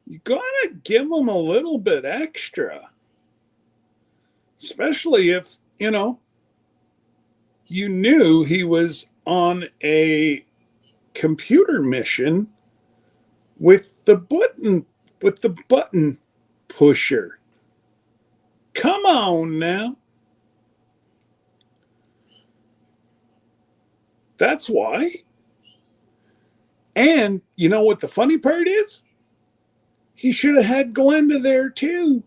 you gotta give him a little bit extra, especially if you knew he was on a computer mission with the button pusher. Come on now. That's why. And you know what the funny part is? He should have had Glenda there too.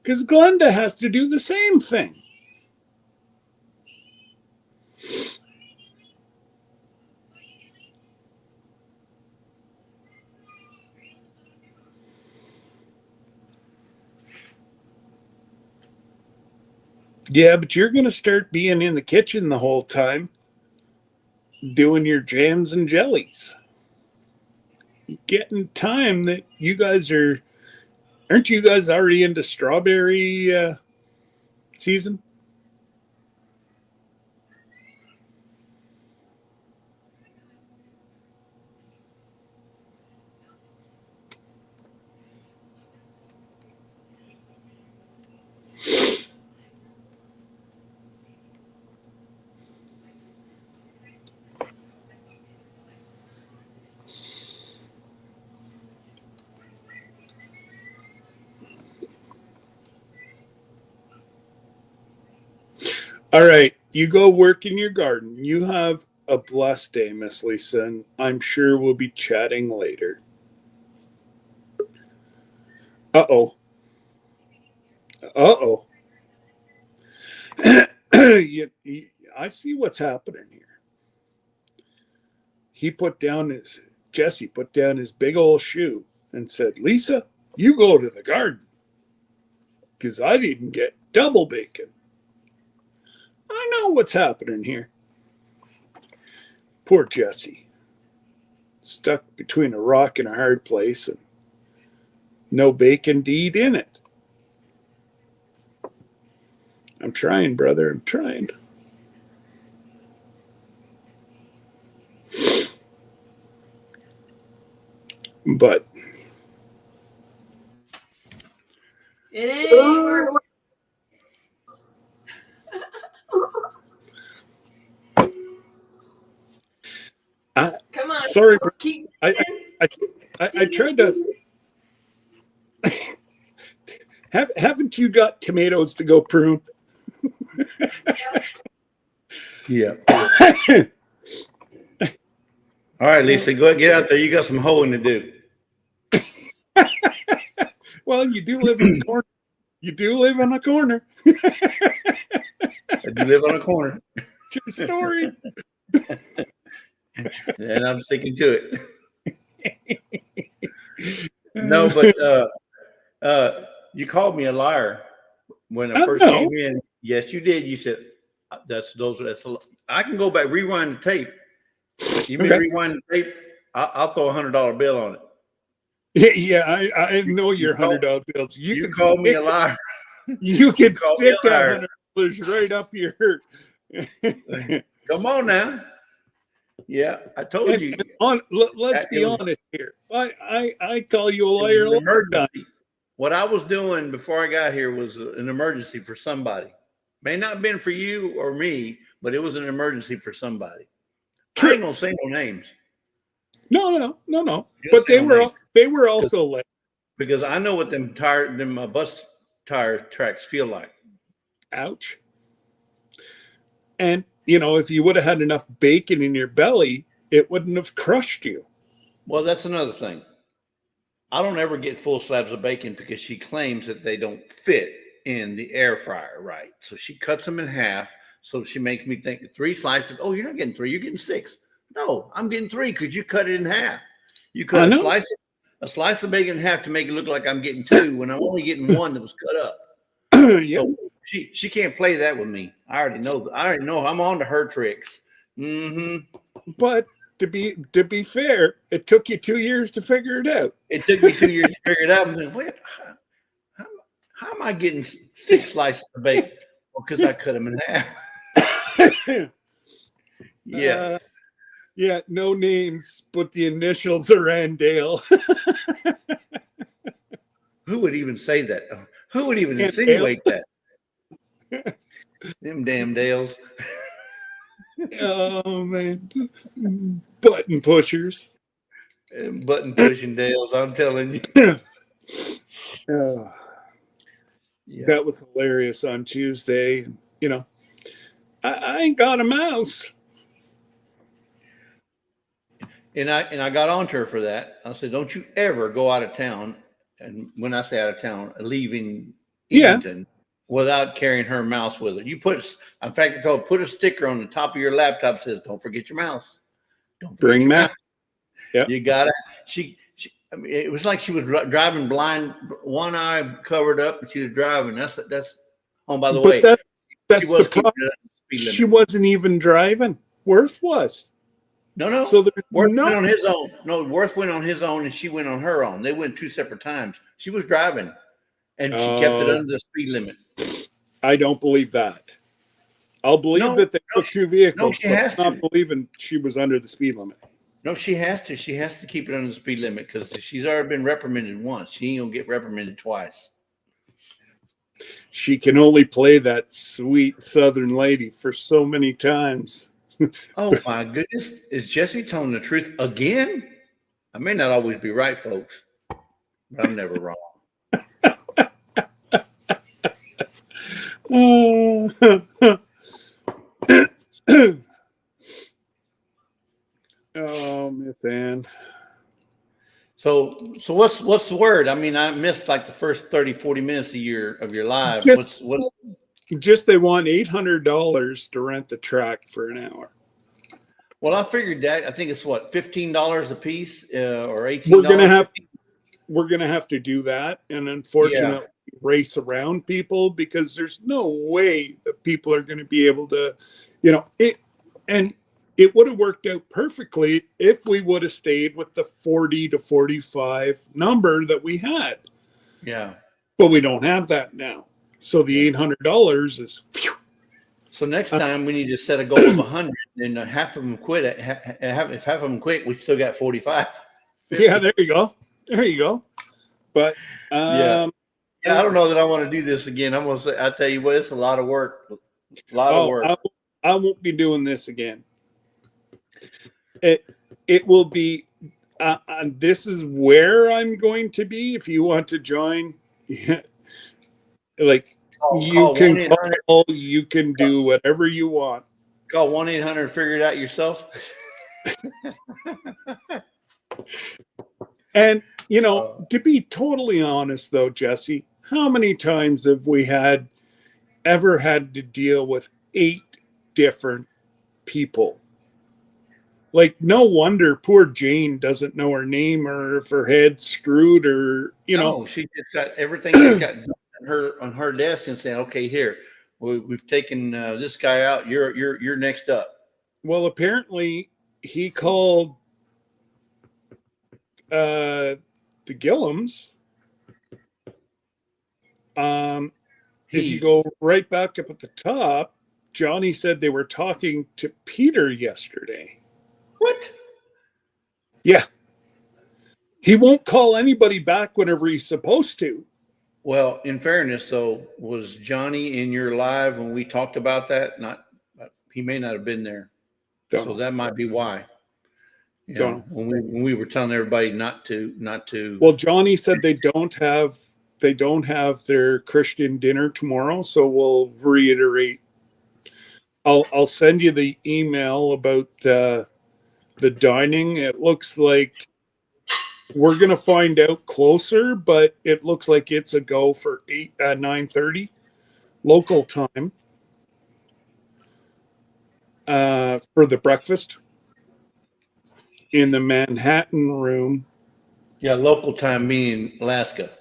Because Glenda has to do the same thing. Yeah, but you're going to start being in the kitchen the whole time doing your jams and jellies. Getting time that you guys aren't you guys already into strawberry season? All right, you go work in your garden. You have a blessed day, Miss Lisa, and I'm sure we'll be chatting later. Uh-oh. Uh-oh. I see what's happening here. Jesse put down his big old shoe and said, Lisa, you go to the garden because I didn't get double bacon. I know what's happening here. Poor Jesse. Stuck between a rock and a hard place and no bacon to eat in it. I'm trying, brother. I'm trying. But it ain't working. Come on. Sorry, keep. I tried to. Haven't you got tomatoes to go prune? Yeah. All right, Lisa, go ahead, get out there. You got some hoeing to do. Well, you do live in a corner. You do live in a corner. I do live on a corner. True story. And I'm sticking to it. No, but you called me a liar when I first came in. Yes, you did. You said that's I can go back, rewind the tape. You mean rewind the tape? I'll throw $100 bill on Yeah, it. I know your $100 bills. You can call me a liar. You can stick that $100 right up your. Come on now. Yeah, I told you. Let's be honest here. I call you a liar. An emergency. What I was doing before I got here was an emergency for somebody. May not have been for you or me, but it was an emergency for somebody. True. I ain't gonna say no names. No. But they were also late. Because I know what them bus tire tracks feel like. Ouch. And if you would have had enough bacon in your belly, it wouldn't have crushed you. Well, that's another thing. I don't ever get full slabs of bacon because she claims that they don't fit in the air fryer, right? So she cuts them in half. So she makes me think 3 slices. Oh, you're not getting 3, you're getting 6. No, I'm getting 3 because you cut it in half. You cut a slice of bacon in half to make it look like I'm getting 2 when I'm only getting 1 that was cut up. Yep. So she can't play that with me. I already know. I'm on to her tricks. Mm-hmm. But to be fair, it took you 2 years to figure it out. It took me 2 years to figure it out. I'm like, wait, how am I getting 6 slices of bacon? Well, because I cut them in half. Yeah. Yeah, no names, but the initials are Andale. Who would even say that? Who would even insinuate that? Them damn Dales. Oh, man. Button pushers. Button pushing Dales, I'm telling you. That was hilarious on Tuesday. I ain't got a mouse. And I got on to her for that. I said, don't you ever go out of town. And when I say out of town, leaving Eatonton without carrying her mouse with her. In fact, I told her, put a sticker on the top of your laptop that says, don't forget your mouse. Don't bring mouse. Yep. You gotta, it was like she was driving blind, one eye covered up, and she was driving. That's, oh, by the way, that's the problem. She wasn't even driving. Worth was. No. So Worth went on his own. No, Worth went on his own and she went on her own. They went 2 separate times. She was driving and she kept it under the speed limit. I don't believe that. I'll believe that they took 2 vehicles, but I'm not believing she was under the speed limit. No, she has to. She has to keep it under the speed limit because she's already been reprimanded once. She ain't gonna get reprimanded twice. She can only play that sweet Southern lady for so many times. Oh my goodness. Is Jesse telling the truth again? I may not always be right, folks, but I'm never wrong. Oh, Miss Ann. So what's the word? I mean, I missed like the first 30, 40 minutes of your live. Just, What's just they want $800 to rent the track for an hour. well, I figured that. I think it's what, $15 a piece, or We're $18. gonna have to do that, and Yeah. unfortunately, race around people because there's no way that people are going to be able to, it. And it would have worked out perfectly if we would have stayed with the 40 to 45 number that we had, Yeah. but we don't have that now. So the $800 is. So next time we need to set a goal of 100, and half of them quit. If half of them quit, we still got 45. 50. Yeah, there you go. There you go. But Yeah, I don't know that I want to do this again. I'm gonna say, I tell you what, it's a lot of work. A lot of work. I won't be doing this again. It will be. This is where I'm going to be. If you want to join, like you can call, you can do whatever you want. Call 1-800. Figure it out yourself. And to be totally honest, though, Jesse, how many times have we ever had to deal with 8 different people? Like, no wonder poor Jane doesn't know her name, or if her head's screwed, or No, she just got everything just got on her desk and saying, "Okay, here, we've taken this guy out. You're next up." Well, apparently he called the Gillums. If you go right back up at the top, Johnny said they were talking to Peter yesterday. What? Yeah. He won't call anybody back whenever he's supposed to. Well, in fairness, though, was Johnny in your live when we talked about that? Not, he may not have been there, so that might be why. When we were telling everybody not to. Well, Johnny said they don't have their Christian dinner tomorrow, so we'll reiterate. I'll send you the email about the dining. It looks like we're gonna find out closer, but it looks like it's a go for 9:30 local time for the breakfast in the Manhattan room. Yeah, local time meaning Alaska.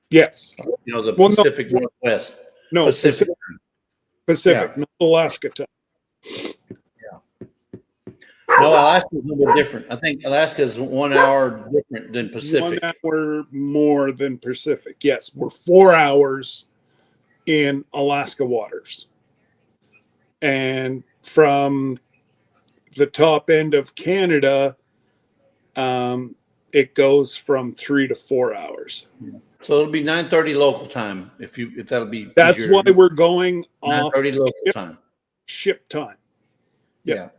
Yes. The Pacific Northwest. No, Pacific, Yeah. not Alaska time. No, Alaska is a little bit different. I think Alaska is 1 hour different than Pacific. 1 hour more than Pacific. Yes, we're 4 hours in Alaska waters. And from the top end of Canada, it goes from 3 to 4 hours. So it'll be 9:30 local time. If that'll be. That's why we're going off 9:30 local time. Ship time. Yeah.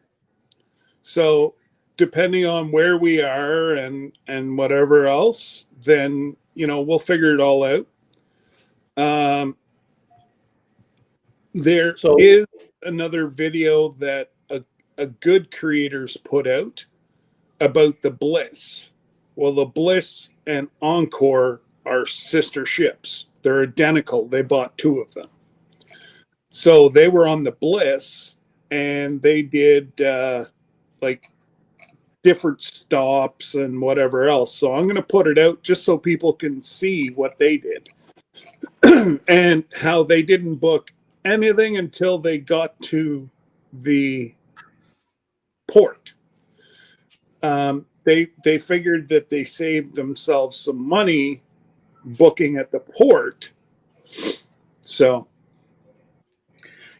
So depending on where we are and whatever else, then we'll figure it all out. There is another video that a good creators put out about the Bliss. Well, the Bliss and Encore are sister ships. They're identical. They bought 2 of them. So they were on the Bliss, and they did like different stops and whatever else. So I'm going to put it out just so people can see what they did and how they didn't book anything until they got to the port. They figured that they saved themselves some money booking at the port. So.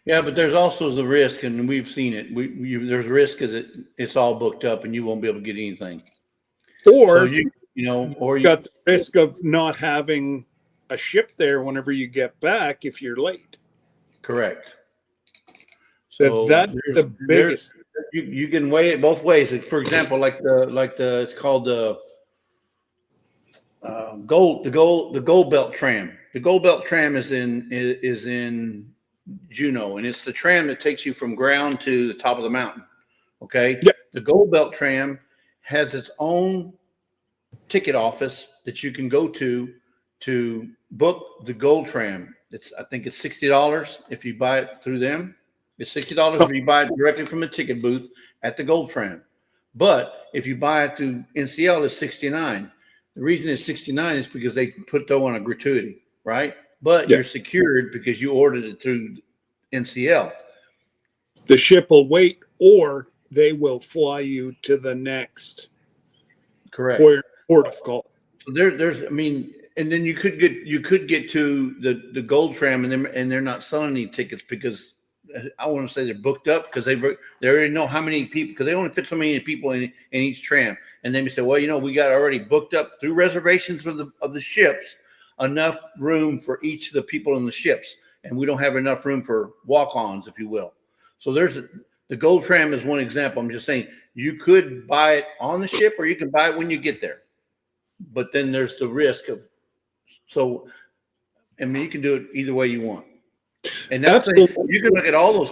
Yeah, but there's also the risk, and we've seen it. There's risk that it's all booked up and you won't be able to get anything. Or or you got the risk of not having a ship there whenever you get back if you're late. Correct. So that's the biggest. You can weigh it both ways. For example, like the it's called the gold belt tram. The gold belt tram is in Juneau, and it's the tram that takes you from ground to the top of the mountain. Okay. Yeah. The Gold Belt tram has its own ticket office that you can go to book the gold tram. I think it's $60 if you buy it through them. It's $60 if you buy it directly from the ticket booth at the gold tram. But if you buy it through NCL, it's $69. The reason it's $69 is because they throw on a gratuity, right? But you're secured because you ordered it through NCL. The ship will wait, or they will fly you to the next port of call. So there's, I mean, and then you could get to the gold tram, and they're not selling any tickets because I want to say they're booked up because they already know how many people, because they only fit so many people in each tram. And then we say, well, we got already booked up through reservations of the ships, enough room for each of the people in the ships, and we don't have enough room for walk-ons, if you will. So the gold tram is one example. I'm just saying you could buy it on the ship, or you can buy it when you get there. But then there's the risk of, so I mean, you can do it either way you want. And that's you can look at all those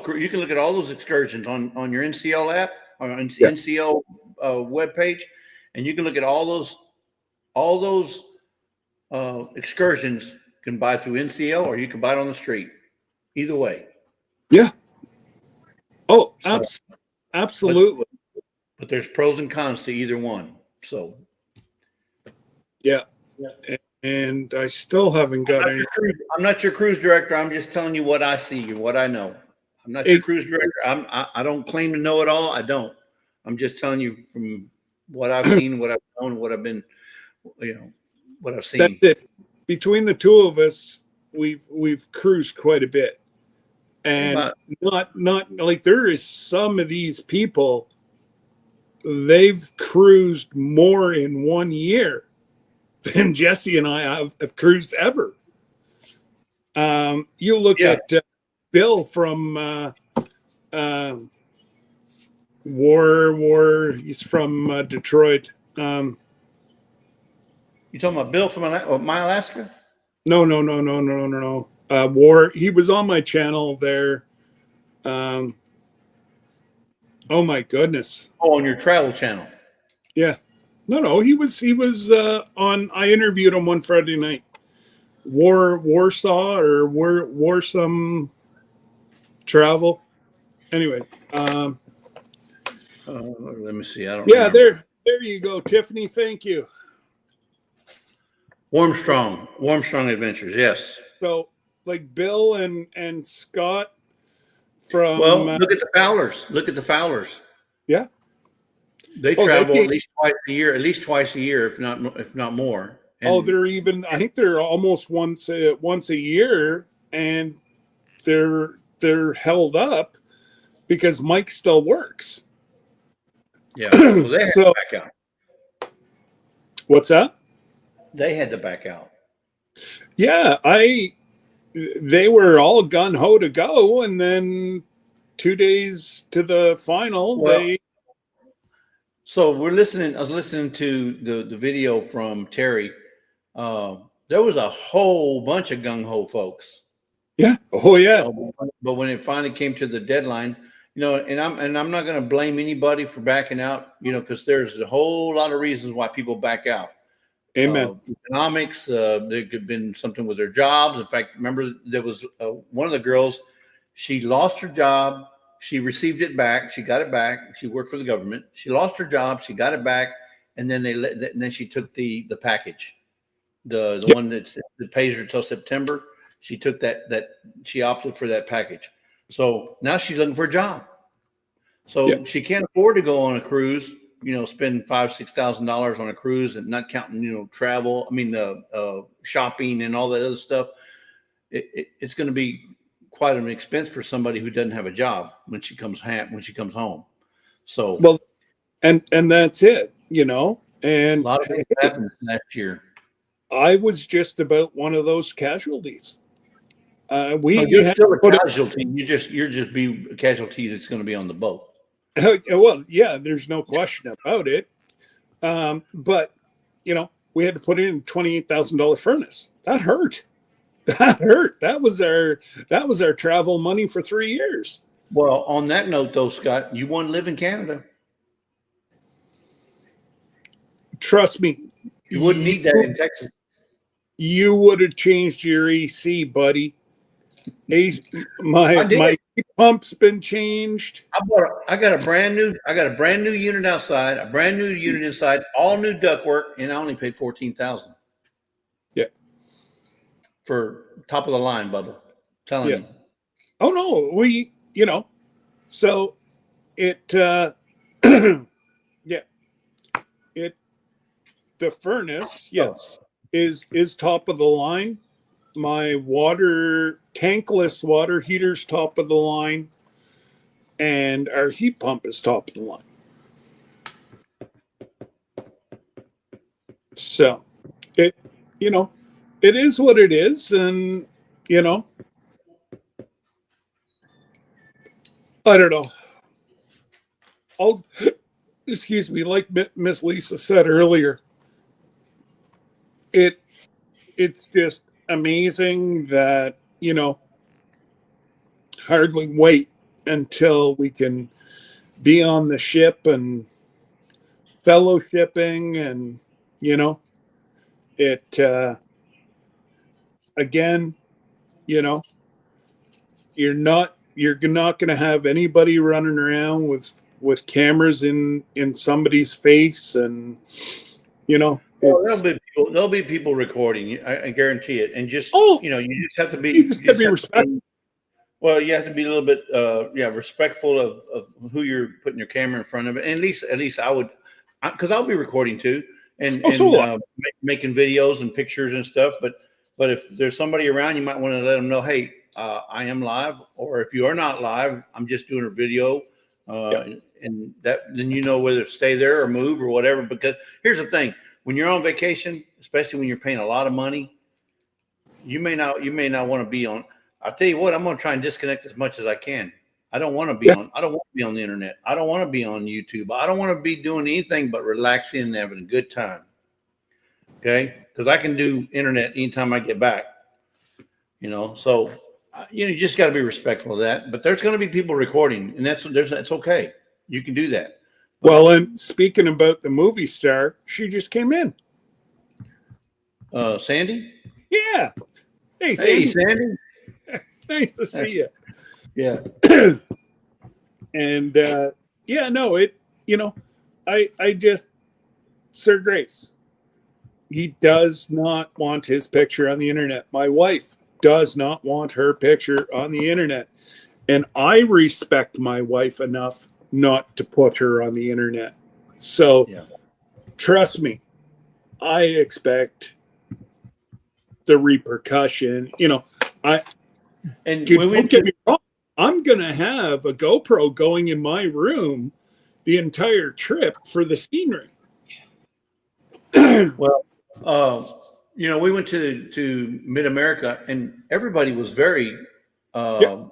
excursions on your NCL app or NCL webpage, and you can look at all those excursions. You can buy through NCL, or you can buy it on the street. Either way. Yeah. Oh, absolutely. But there's pros and cons to either one. So. Yeah. And I still haven't got any. I'm not your cruise director. I'm just telling you what I see and what I know. I'm not your cruise director. I don't claim to know it all. I don't. I'm just telling you from what I've seen, what I've known, what I've been, what I've seen. That's it. Between the two of us, we've cruised quite a bit, and not like there is some of these people. They've cruised more in 1 year than Jesse and I have cruised ever. You look at Bill from War. He's from Detroit. You talking about Bill from My Alaska? No. War. He was on my channel there. Oh my goodness. Oh, on your travel channel. Yeah. No. He was on. I interviewed him one Friday night. Warsaw or Warsome Travel. Anyway. Let me see. I don't. Yeah, remember. There you go, Tiffany. Thank you. Warmstrong Adventures. Yes. So, like Bill and Scott from. Well, look at the Fowlers. Yeah. They travel at least twice a year, if not more. And I think they're almost once a year, and they're held up because Mike still works. Yeah, so they had to back out. What's that? They had to back out. Yeah, they were all gun ho to go, and then 2 days to the final, So I was listening to the video from Terry. There was a whole bunch of gung ho folks. Yeah. Oh yeah. But when it finally came to the deadline, and I'm not going to blame anybody for backing out, because there's a whole lot of reasons why people back out. Amen. Economics. There could have been something with their jobs. In fact, remember there was one of the girls. She lost her job. She received it back. She got it back. She worked for the government. She lost her job. She got it back, and then then she took the package, the one that pays her till September. She took that she opted for that package. So now she's looking for a job. So she can't afford to go on a cruise. Spend $5,000-$6,000 on a cruise, and not counting travel. I mean the shopping and all that other stuff. It's going to be quite an expense for somebody who doesn't have a job when she comes home. So and that's it, and a lot of things happened last year. I was just about one of those casualties. You're still a casualty. You're just be a casualty that's going to be on the boat. Well, yeah, there's no question about it. But we had to put in a $28,000 furnace. That hurt. that hurt. That was our travel money for 3 years. Well, on that note, though, Scott, you want to live in Canada. Trust me, You wouldn't need that in Texas. you would have changed your AC, buddy. My heat pump's been changed. I got a brand new unit outside, a brand new unit inside, all new ductwork, and I only paid $14,000. Yeah. For top of the line, Bubba. Telling you. Oh no, so it yeah. The furnace, yes, is top of the line. My tankless water heater's top of the line, and our heat pump is top of the line. So it is what it is, and I don't know. Excuse me, like Miss Lisa said earlier, it's just amazing that hardly wait until we can be on the ship and fellowshipping, and it again, you're not going to have anybody running around with cameras in somebody's face, and there'll be people recording. I guarantee it. And just you just have to be. You just got to be respectful. Well, you have to be a little bit respectful of who you're putting your camera in front of. And at least I would, because I'll be recording too, and making videos and pictures and stuff. But if there's somebody around, you might want to let them know, hey, I am live, or if you are not live, I'm just doing a video. And that then whether to stay there or move or whatever. Because here's the thing: when you're on vacation, especially when you're paying a lot of money, you may not want to be on. I'll tell you what, I'm going to try and disconnect as much as I can. I don't want to be on. I don't want to be on the internet. I don't want to be on YouTube. I don't want to be doing anything but relaxing and having a good time. Okay, because I can do internet anytime I get back. So you just got to be respectful of that. But there's going to be people recording, and that's okay. You can do that. Well, and speaking about the movie star, she just came in. Sandy? Yeah. Hey, Sandy. Nice to see you. Yeah. And I just, Sir Grace, he does not want his picture on the internet. My wife does not want her picture on the internet. And I respect my wife enough not to put her on the internet. So trust me, I expect the repercussion. Don't get me wrong. I'm going to have a GoPro going in my room the entire trip for the scenery. Well, we went to Mid-America, and everybody was very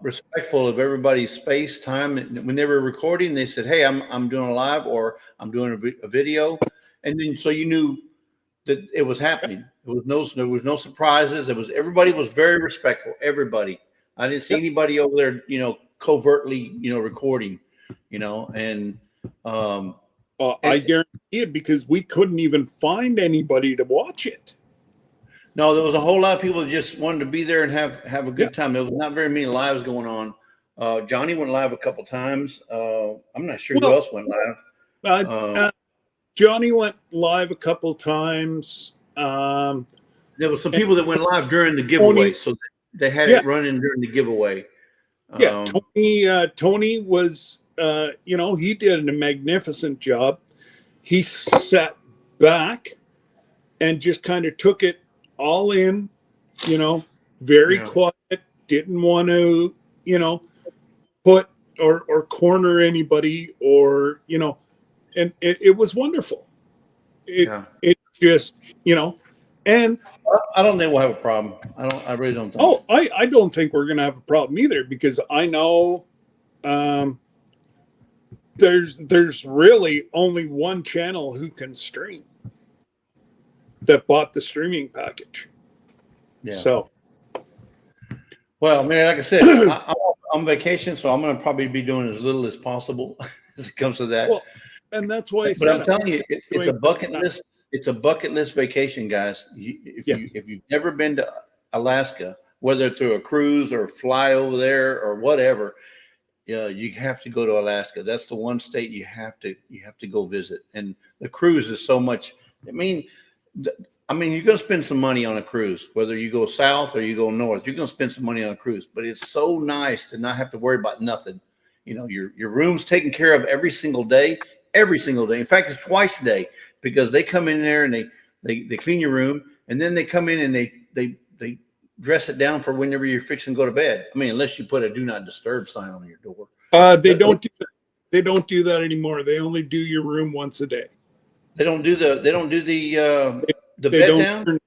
respectful of everybody's space, time. When they were recording, they said, "Hey, I'm doing a live, or I'm doing a video," and then so you knew that it was happening. There was no surprises. Everybody was very respectful. Everybody. I didn't see anybody over there, covertly, recording, and I guarantee it, because we couldn't even find anybody to watch it. No, there was a whole lot of people that just wanted to be there and have a good time. There was not very many lives going on. Johnny went live a couple times. I'm not sure who else went live. Johnny went live a couple times. There was some people that went live during the giveaway, so they had it running during the giveaway. Tony was, he did a magnificent job. He sat back and just kind of took it all in, very quiet, didn't want to, put or corner anybody, or, and it was wonderful. It just, and I don't think we'll have a problem. I really don't think. Oh, I don't think we're going to have a problem either, because I know there's really only one channel who can stream that bought the streaming package. Yeah. So Well, man, like I said, I'm on vacation, so I'm going to probably be doing as little as possible as it comes to that. Well, and that's why I But said I'm telling you, it's a doing bucket that. list. It's a bucket list vacation, guys. Yes. If you've never been to Alaska, whether through a cruise or fly over there or whatever, you have to go to Alaska. That's the one state you have to go visit. And the cruise is so much. I mean, you're going to spend some money on a cruise, whether you go south or you go north. You're going to spend some money on a cruise, but it's so nice to not have to worry about nothing. Your room's taken care of every single day. Every single day. In fact, it's twice a day because they come in there and they clean your room, and then they come in and they dress it down for whenever you're fixing to go to bed. I mean, unless you put a do not disturb sign on your door. They don't do that. They don't do that anymore. They only do your room once a day. They don't do the They bed don't down.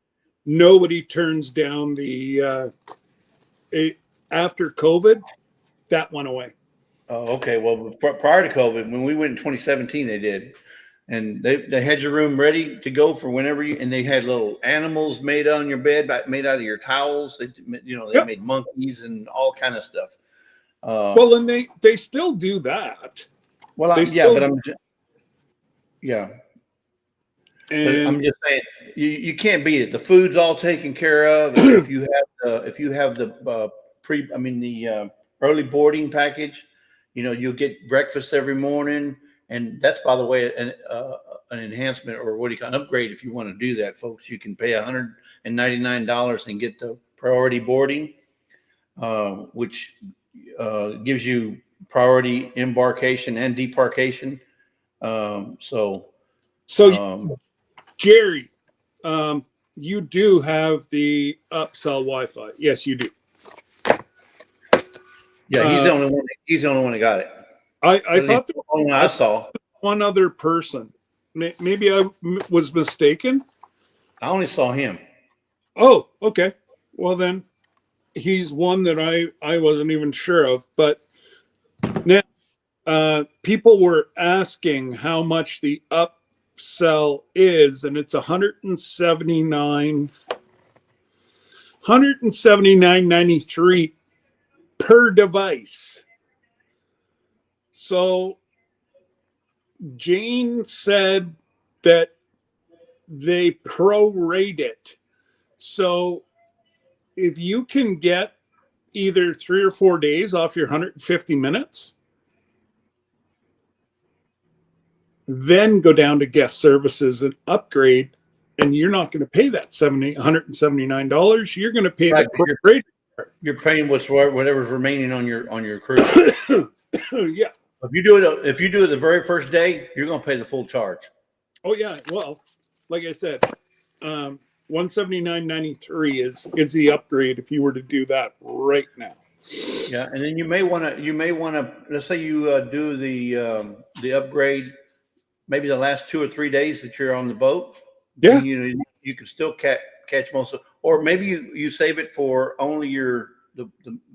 Nobody turns down the after COVID. That went away. Oh, okay. Well, prior to COVID, when we went in 2017, they did, and they had your room ready to go for whenever and they had little animals made on your bed, made out of your towels. They made monkeys and all kind of stuff. Well, and they still do that. Well, And but I'm just saying you can't beat it. The food's all taken care of. If you have the early boarding package, you'll get breakfast every morning, and that's, by the way, an enhancement, or what do you call an upgrade. If you want to do that, folks, you can pay $199 and get the priority boarding, which gives you priority embarkation and debarkation. Jerry, you do have the upsell Wi-Fi. Yes, you do. Yeah, he's the only one. He's the only one that got it. I thought there was I saw one other person. Maybe I was mistaken. I only saw him. Oh, okay. Well, then he's one that I wasn't even sure of. But now people were asking how much the upsell is, and it's $179.93 per device. So Jane said that they prorate it. So if you can get either 3 or 4 days off your 150 minutes, then go down to guest services and upgrade, and you're not going to pay that $179. You're going to pay the prorated. You're paying whatever's remaining on your cruise. Yeah. If you do it the very first day, you're going to pay the full charge. Oh yeah. Well, like I said, $179.93 is the upgrade if you were to do that right now. Yeah, and then you may want to let's say you do the upgrade maybe the last 2 or 3 days that you're on the boat. Yeah. You can still catch most of, or maybe you save it for only the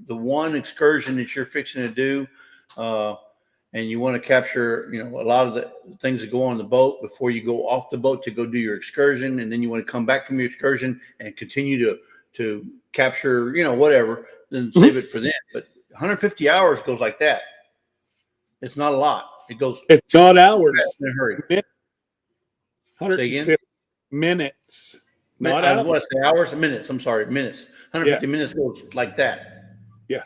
one excursion that you're fixing to do, and you want to capture a lot of the things that go on the boat before you go off the boat to go do your excursion, and then you want to come back from your excursion and continue to capture whatever, then save it for then. But 150 hours goes like that. It's not a lot. It's not hours. In a hurry. 150 minutes. Not I want to say hours, minutes. I'm sorry, minutes. 150 minutes goes like that. Yeah.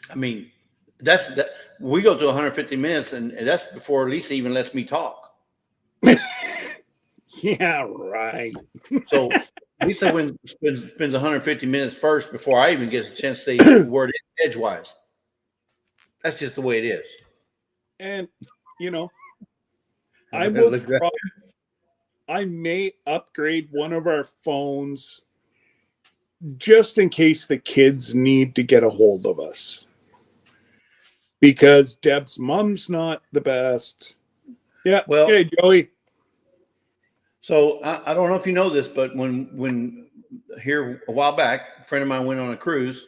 I mean, we go to 150 minutes, and that's before Lisa even lets me talk. Yeah, right. So Lisa spends 150 minutes first before I even get a chance to say the word edgewise. That's just the way it is. And I may upgrade one of our phones just in case the kids need to get a hold of us, because Deb's mom's not the best. Yeah. Well, hey, Joey. So I don't know if you know this, but when here a while back, a friend of mine went on a cruise.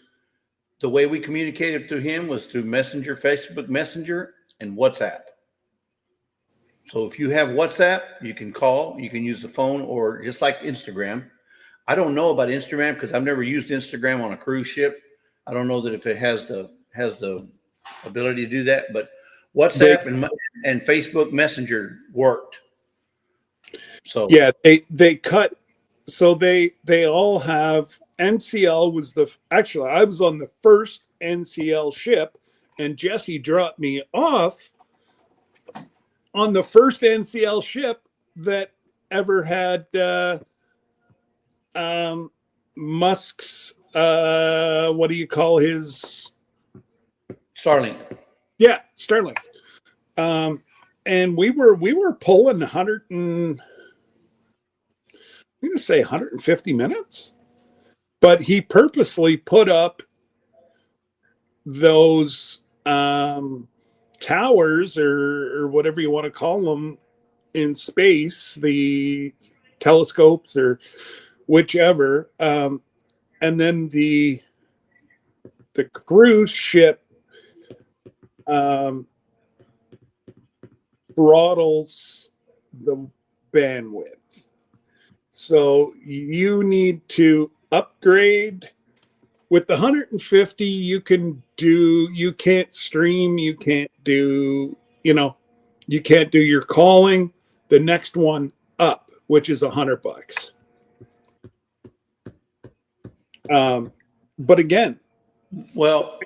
The way we communicated through him was through Messenger, Facebook Messenger, and WhatsApp. So if you have WhatsApp, you can call, you can use the phone, or just like Instagram. I don't know about Instagram because I've never used Instagram on a cruise ship. I don't know that if it has the ability to do that, but WhatsApp and Facebook Messenger worked. So yeah, they cut. So they all have. NCL was actually I was on the first NCL ship, and Jesse dropped me off on the first NCL ship that ever had Musk's what do you call his Starlink. Yeah, Starlink. And we were pulling 100 and I'm going to say 150 minutes, but he purposely put up those towers or whatever you want to call them in space, the telescopes or whichever, and then the cruise ship throttles the bandwidth. So you need to upgrade. With the 150, you can't stream, you can't do your calling. The next one up, which is $100. But again, well,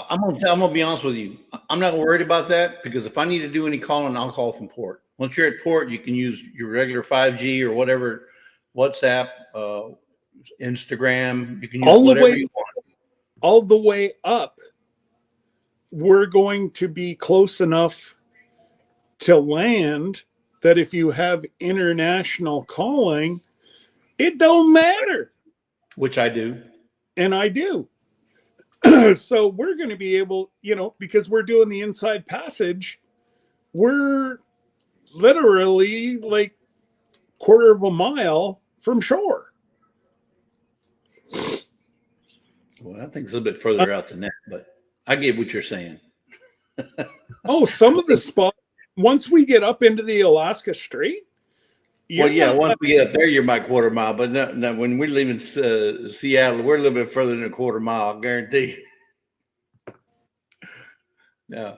I'm gonna be honest with you. I'm not worried about that because if I need to do any calling, I'll call from port. Once you're at port, you can use your regular 5G or whatever, WhatsApp, Instagram. You can use whatever you want. All the way up, we're going to be close enough to land that if you have international calling, it don't matter. Which I do. And I do. So we're going to be able, because we're doing the inside passage, we're literally like quarter of a mile from shore. Well, I think it's a little bit further out than that, but I get what you're saying. Oh, some of the spots, once we get up into the Alaska Strait. Once we get up there, you're my quarter mile. But no, when we're leaving Seattle, we're a little bit further than a quarter mile, I guarantee. No.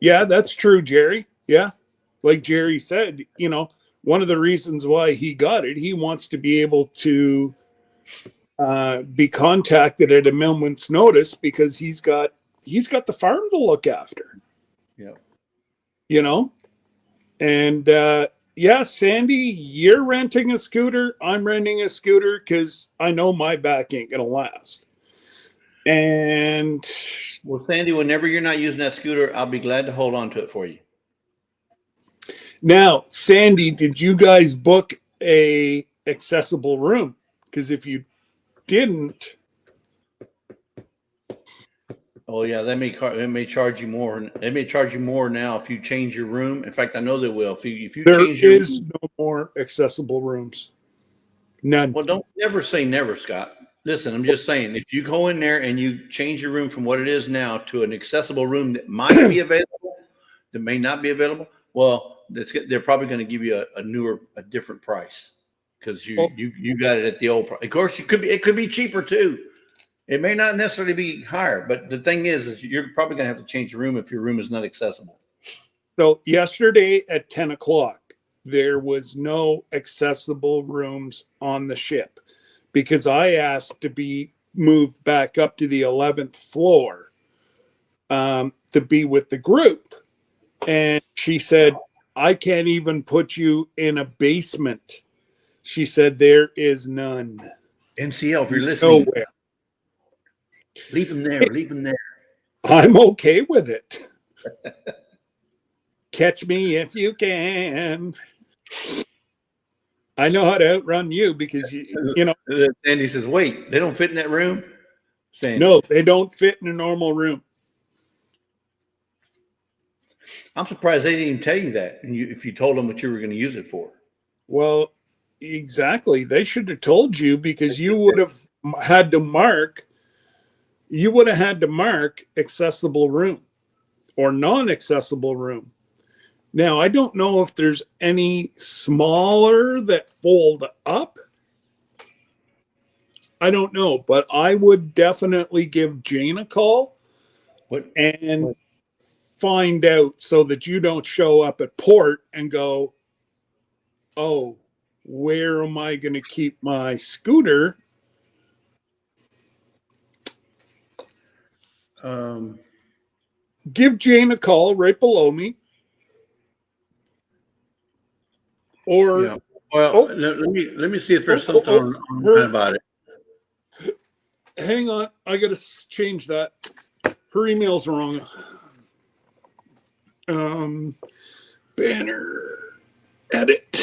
Yeah, that's true, Jerry. Yeah. Like Jerry said, one of the reasons why he got it, he wants to be able to be contacted at a moment's notice because he's got the farm to look after. Yeah. And Sandy, you're renting a scooter. I'm renting a scooter because I know my back ain't gonna last. And well, Sandy, whenever you're not using that scooter, I'll be glad to hold on to it for you. Now, Sandy, did you guys book a accessible room? Because if you didn't, oh yeah, they may charge you more. They may charge you more now if you change your room. In fact, I know they will. If you there change your is room, no more accessible rooms. None. Well, don't never say never, Scott. Listen, I'm just saying, if you go in there and you change your room from what it is now to an accessible room that might be available, that may not be available, well, they're probably going to give you a different price because you got it at the old price. Of course, it could be cheaper too. It may not necessarily be higher, but the thing is you're probably going to have to change your room if your room is not accessible. So yesterday at 10 o'clock, there was no accessible rooms on the ship because I asked to be moved back up to the 11th floor to be with the group. And she said, I can't even put you in a basement. She said, there is none. NCL, if you're listening, nowhere. Leave them there. Leave them there. I'm okay with it. Catch me if you can. I know how to outrun you because you know. Sandy says, "Wait, they don't fit in that room." Sandy. No, they don't fit in a normal room. I'm surprised they didn't even tell you that. And if you told them what you were going to use it for. Well, exactly. They should have told you because you would have had to mark. You would have had to mark accessible room or non-accessible room. Now, I don't know if there's any smaller that fold up. I don't know, but I would definitely give Jane a call What? and find out so that you don't show up at port and go, oh, where am I going to keep my scooter? Give Jane a call right below me. Or Yeah. Well, let me see if there's something online about it. hang on, I got to change that. Her email's wrong. Banner edit.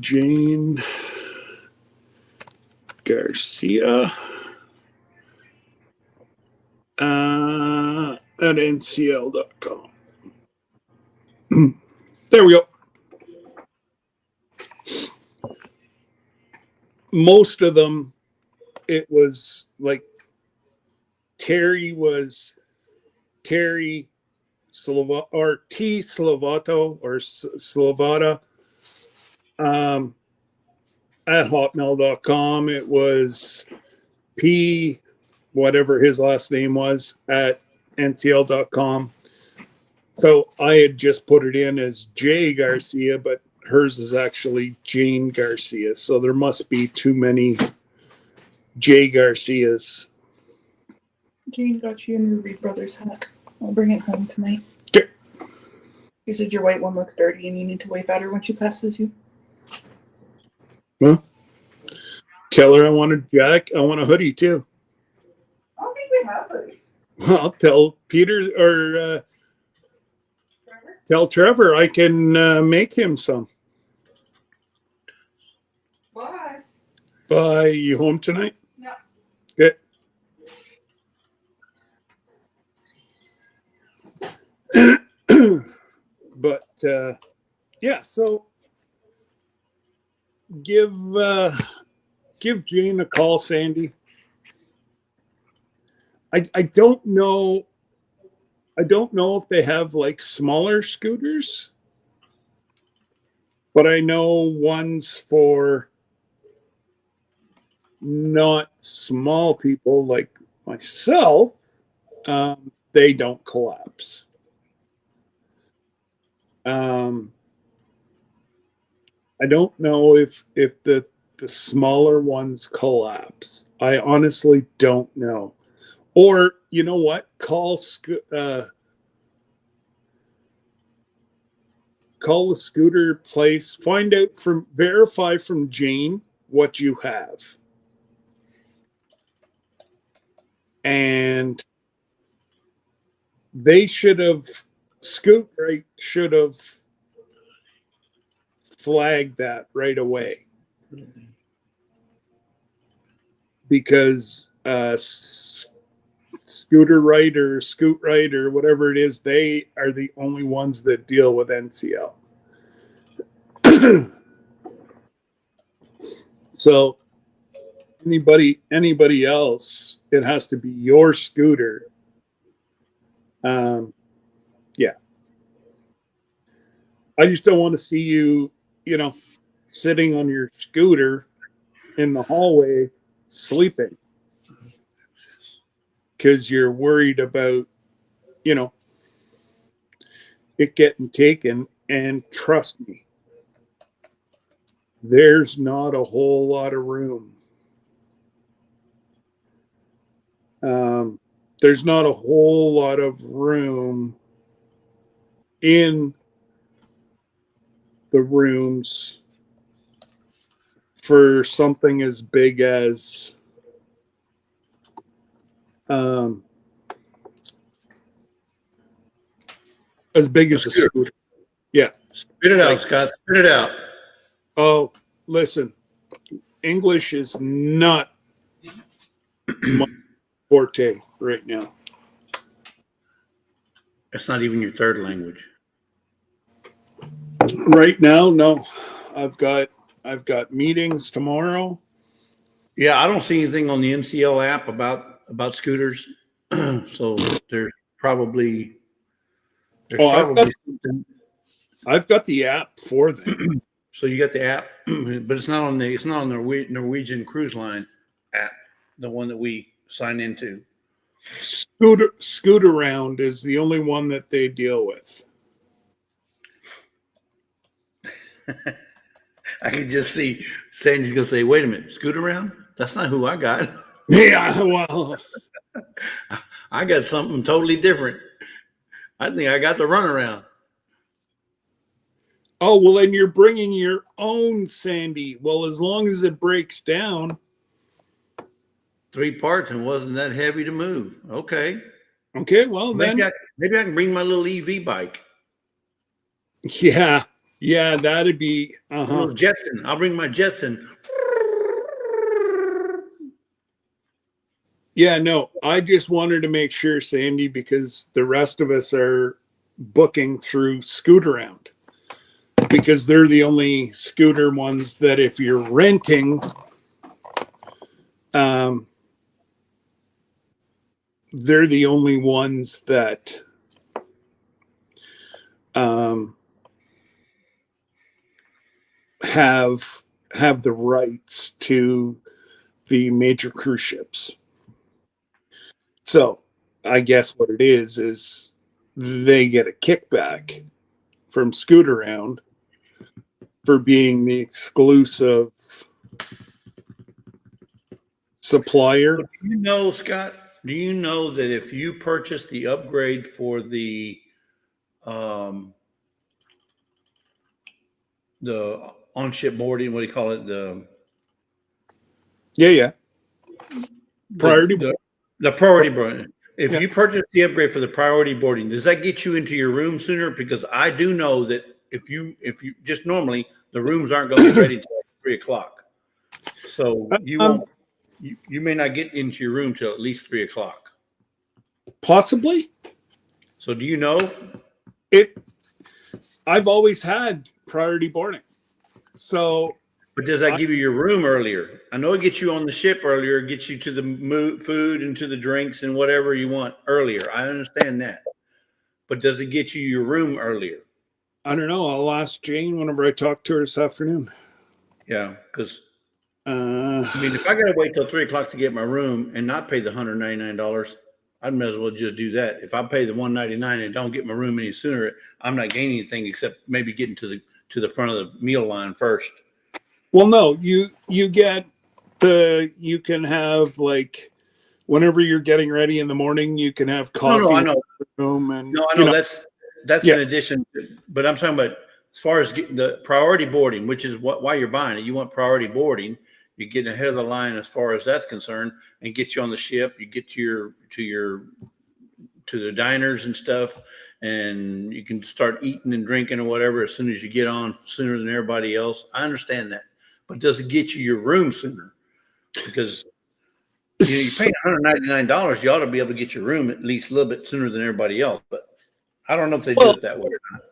Jane Garcia at ncl.com. There we go. Most of them, it was like Terry or T Slovato or Slovata at hotmail.com. It was P whatever his last name was at ncl.com. So I had just put it in as J Garcia, but hers is actually Jane Garcia. So there must be too many J Garcias. Jane got you a new Reed Brothers hat. I'll bring it home tonight. Okay. You said your white one looks dirty and you need to wave at her when she passes you. Well, tell her I want a hoodie too. I don't think we have hoodies. Well, tell Peter or tell Trevor I can make him some. Why? Bye. You home tonight? No. Good. But yeah, so give Jane a call, Sandy. I don't know if they have like smaller scooters, but I know ones for not small people like myself, they don't collapse. I don't know if the smaller ones collapse. I honestly don't know. Or you know what? Call the scooter place. Find out verify from Jane what you have, and they should have flagged that right away, because Scooter Right or Scoot Right or whatever it is, they are the only ones that deal with NCL. So anybody else, it has to be your scooter. Yeah. I just don't want to see you, sitting on your scooter in the hallway sleeping because you're worried about, it getting taken. And trust me, there's not a whole lot of room. There's not a whole lot of room in the rooms for something as big as a scooter. Yeah. Spit it out, Scott. Spit it out. Oh, listen, English is not my forte right now. It's not even your third language. Right now, no. I've got meetings tomorrow. Yeah, I don't see anything on the NCL app about scooters. So there's probably There's Oh, probably something. I've got the app for them. So you got the app, but it's not on the Norwegian Cruise Line app, the one that we sign into. Scoot Around is the only one that they deal with. I can just see Sandy's gonna say, "Wait a minute, Scoot Around? That's not who I got. Yeah, well, I got something totally different. I think I got the runaround." oh well, and you're bringing your own, Sandy. Well, as long as it breaks down. 3 parts and wasn't that heavy to move. Okay, Okay, well maybe then, maybe I can bring my little EV bike, yeah, that'd be a little Jetson. I'll bring my Jetson. Yeah, no, I just wanted to make sure, Sandy, because the rest of us are booking through Scoot Around because they're the only scooter ones that if you're renting, they're the only ones that have the rights to the major cruise ships. So I guess what it is they get a kickback from Scoot Around for being the exclusive supplier. Do you know, Scott? Do you know that if you purchase the upgrade for the on-ship boarding, what do you call it? Yeah. Priority. The priority boarding. If Yeah. you purchase the upgrade for the priority boarding, does that get you into your room sooner? Because I do know that if you just normally the rooms aren't going to be ready until like 3:00. So you won't. You may not get into your room till at least 3:00. Possibly. So do you know? I've always had priority boarding. So, But does that give you your room earlier? I know it gets you on the ship earlier, it gets you to the food and to the drinks and whatever you want earlier. I understand that. But does it get you your room earlier? I don't know. I'll ask Jane whenever I talk to her this afternoon. Yeah, because I mean, if I got to wait till 3:00 to get my room and not pay the $199, I might as well just do that. If I pay the $199 and don't get my room any sooner, I'm not gaining anything except maybe getting to the front of the meal line first. Well, no, you get you can have like whenever you're getting ready in the morning, you can have coffee. No, I know. In the room and No, I know that's yeah. in addition. But I'm talking about as far as getting the priority boarding, which is why you're buying it. You want priority boarding. You're getting ahead of the line as far as that's concerned, and get you on the ship. You get to the diners and stuff, and you can start eating and drinking or whatever as soon as you get on, sooner than everybody else. I understand that, but does it get you your room sooner? Because you're paying $199, you ought to be able to get your room at least a little bit sooner than everybody else. But I don't know if they do it that way or not.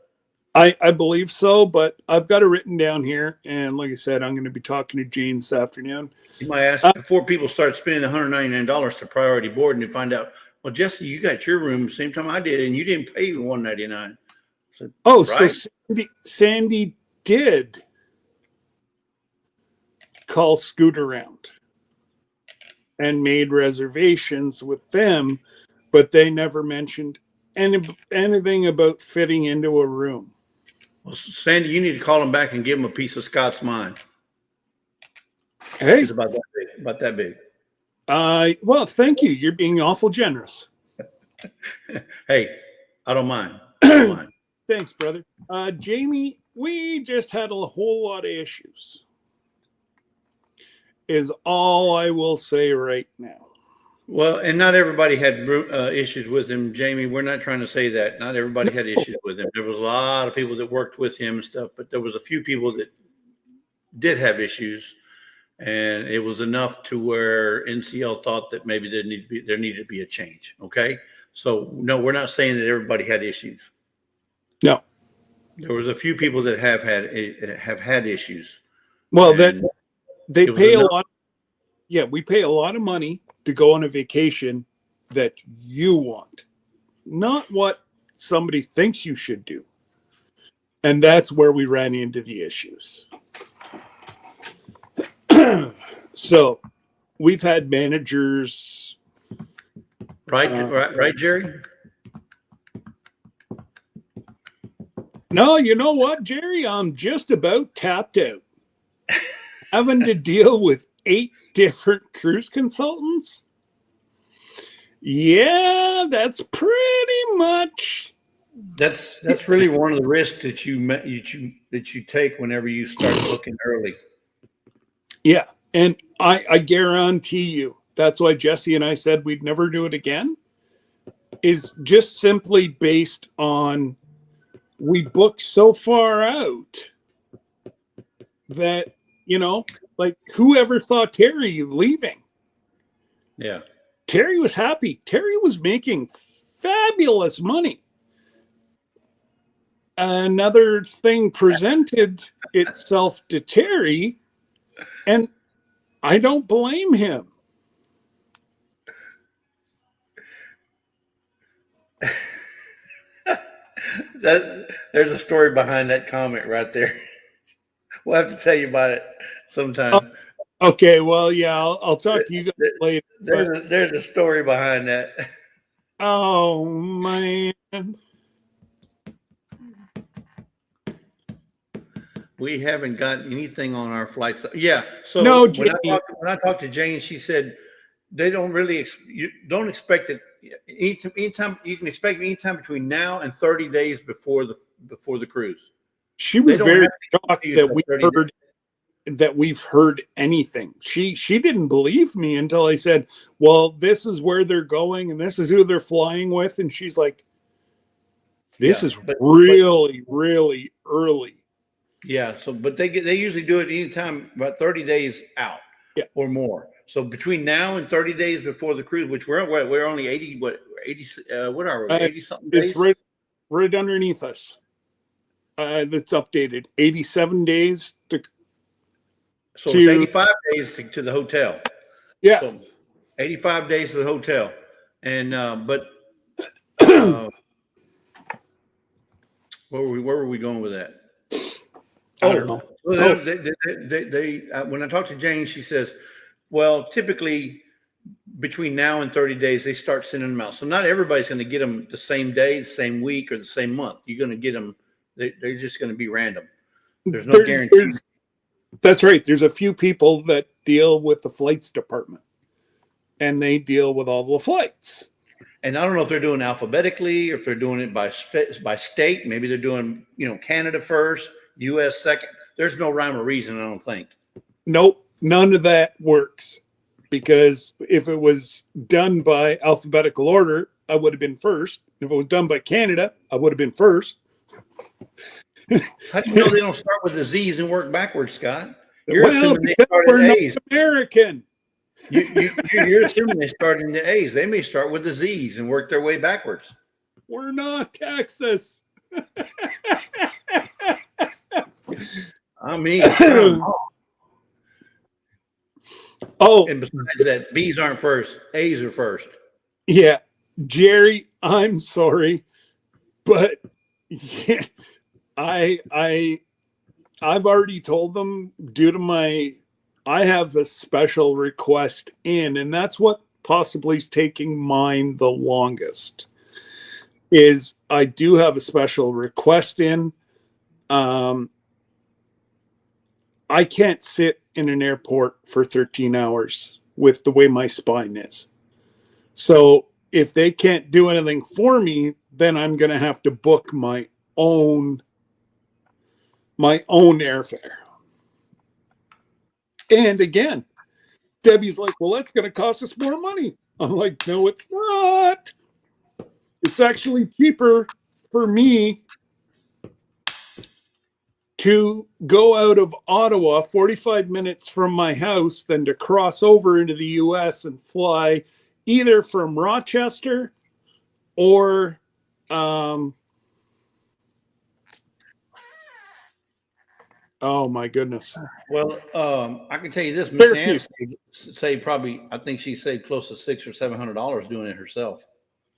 I believe so, but I've got it written down here, and like I said, I'm going to be talking to Jane this afternoon. You might ask before people start spending $199 to priority board, and you find out, well, Jesse, you got your room the same time I did, and you didn't pay $199. So Sandy did call Scoot Around and made reservations with them, but they never mentioned anything about fitting into a room. Well, Sandy, you need to call them back and give them a piece of Scott's mind. Hey, it's about that big. Well, thank you. You're being awful generous. Hey, I don't mind. I don't mind. Thanks, brother. Jamie, we just had a whole lot of issues. Is all I will say right now. Well, and not everybody had issues with him, Jamie. We're not trying to say that. Not everybody had issues with him. There was a lot of people that worked with him and stuff, but there was a few people that did have issues, and it was enough to where NCL thought that maybe there needed to be a change. Okay, so no, we're not saying that everybody had issues. No, there was a few people that have had issues. Well, that they pay a lot. Yeah, we pay a lot of money to go on a vacation that you want, not what somebody thinks you should do. And that's where we ran into the issues. So we've had managers. Right, Jerry? No, you know what, Jerry? I'm just about tapped out. Having to deal with 8 different cruise consultants. Yeah, that's pretty much. That's really one of the risks that you take whenever you start booking early. Yeah, and I guarantee you, that's why Jesse and I said we'd never do it again, is just simply based on we booked so far out that, like whoever saw Terry leaving. Yeah. Terry was happy. Terry was making fabulous money. Another thing presented itself to Terry, and I don't blame him. There's a story behind that comment right there. We'll have to tell you about it sometime. Okay, well, yeah, I'll talk to you guys later. There's a story behind that. Oh, man. We haven't got anything on our flights. Yeah. So no, when I talked to Jane, she said they don't really you don't expect it anytime. You can expect anytime between now and 30 days before the cruise. She was very shocked that we've heard anything. She didn't believe me until I said, well, this is where they're going and this is who they're flying with. And she's like, this is really early. Yeah. So, but they usually do it anytime about 30 days out or more. So between now and 30 days before the cruise, which we're only 80, what are we? 80 something days? It's right underneath us. That's updated. 87 days so it's 85 days to the hotel. Yeah. So 85 days to the hotel. And but where were we going with that? I don't know. Well, they when I talked to Jane, she says, well, typically between now and 30 days, they start sending them out. So not everybody's going to get them the same day, the same week, or the same month. You're going to get them. They're just going to be random. There's no guarantee. That's right. There's a few people that deal with the flights department, and they deal with all the flights. And I don't know if they're doing alphabetically or if they're doing it by state. Maybe they're doing, Canada first, U.S. second. There's no rhyme or reason, I don't think. Nope. None of that works, because if it was done by alphabetical order, I would have been first. If it was done by Canada, I would have been first. How do you know they don't start with the Z's and work backwards, Scott? You're assuming they started with A's. American. You're assuming they start in the A's. They may start with the Z's and work their way backwards. We're not Texas. I mean, and besides that, B's aren't first. A's are first. Yeah, Jerry, I'm sorry, but yeah, I've already told them due to I have a special request in, and that's what possibly is taking mine the longest, is I do have a special request in. I can't sit in an airport for 13 hours with the way my spine is. So if they can't do anything for me, then I'm going to have to book my own airfare. And again, Debbie's like, well, that's going to cost us more money. I'm like, no, it's not. It's actually cheaper for me to go out of Ottawa 45 minutes from my house than to cross over into the US and fly either from Rochester or oh my goodness. Well, I can tell you this, Miss Ann say probably, I think she saved close to $600 or $700 doing it herself.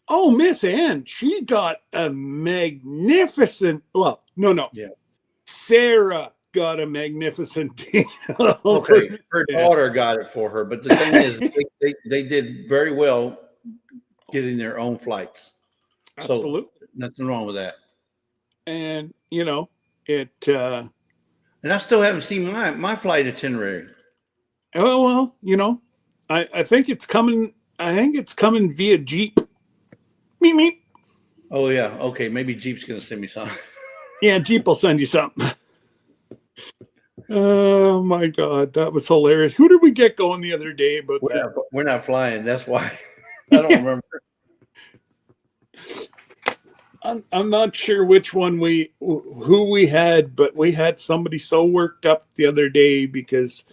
Oh, Miss Ann, she got a magnificent. Well, no. Yeah. Sarah got a magnificent deal. Okay, for her Miss Ann. daughter got it for her, but the thing is, they did very well getting their own flights. So Absolutely. nothing wrong with that. And it. And I still haven't seen my flight itinerary. Oh well, I think it's coming. I think it's coming via Jeep. Meep meep. Oh yeah, okay, maybe Jeep's gonna send me something. Yeah, Jeep will send you something. Oh my God, that was hilarious. Who did we get going the other day about that? We're not flying. That's why I don't remember. I'm not sure which one who we had, but we had somebody so worked up the other day because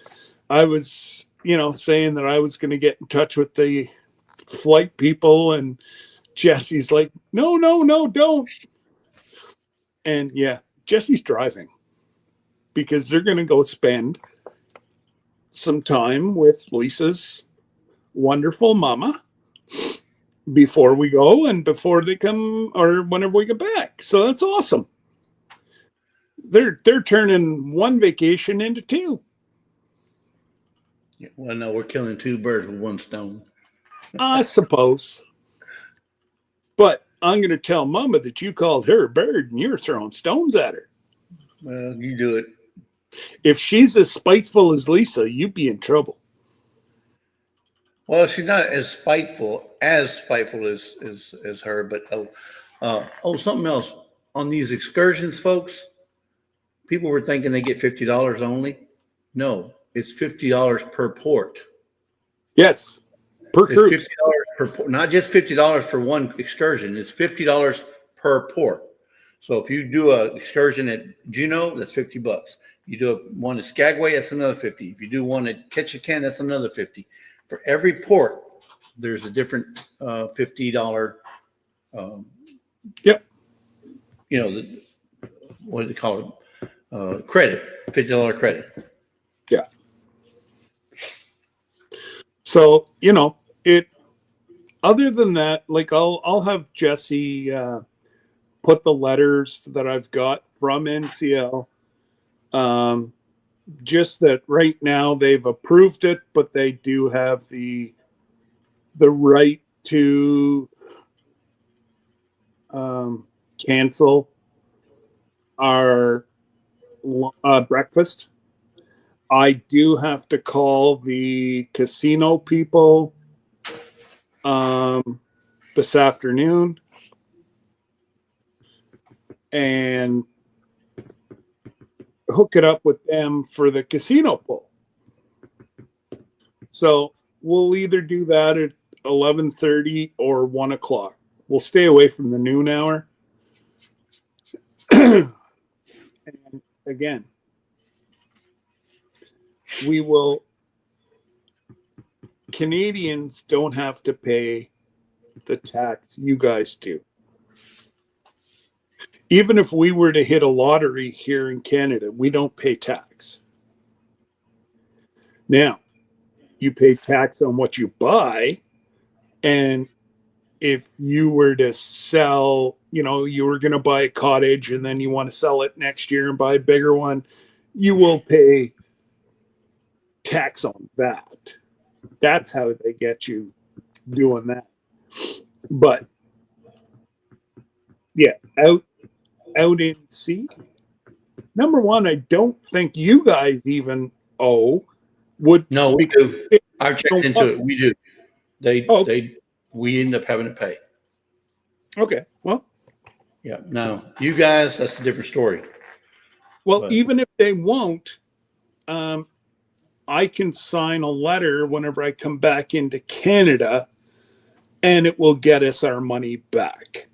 I was, saying that I was going to get in touch with the flight people, and Jesse's like, no, don't. And yeah, Jesse's driving because they're going to go spend some time with Lisa's wonderful mama before we go and before they come or whenever we get back. So that's awesome. They're turning one vacation into two. Yeah, well, no, we're killing two birds with one stone. I suppose. But I'm going to tell Mama that you called her a bird and you're throwing stones at her. Well, you do it. If she's as spiteful as Lisa, you'd be in trouble. Well, she's not as spiteful as her, but something else on these excursions, folks. People were thinking they get $50 only. No, it's $50 per port. Yes, per It's cruise. $50 per port, not just $50 for one excursion. It's $50 per port. So if you do an excursion at Juneau, that's $50. You do one at Skagway, that's another $50. If you do one at Ketchikan, that's another $50. For every port, there's a different $50. Yep. What do they call it? Credit, $50 credit. Yeah. So it. Other than that, like I'll have Jesse put the letters that I've got from NCL. Just that right now they've approved it, but they do have the right to cancel our breakfast. I do have to call the casino people this afternoon and hook it up with them for the casino pool. So we'll either do that at 11:30 or 1 o'clock. We'll stay away from the noon hour. And again, Canadians don't have to pay the tax you guys do. Even if we were to hit a lottery here in Canada, we don't pay tax. Now, you pay tax on what you buy. And if you were to sell, you were going to buy a cottage and then you want to sell it next year and buy a bigger one, you will pay tax on that. That's how they get you doing that. But yeah, out in sea. Number one, I don't think you guys even would. No, we do. I've checked into it. We do. We end up having to pay. Okay. Well. Yeah. No, you guys, that's a different story. Well, even if they won't, I can sign a letter whenever I come back into Canada, and it will get us our money back.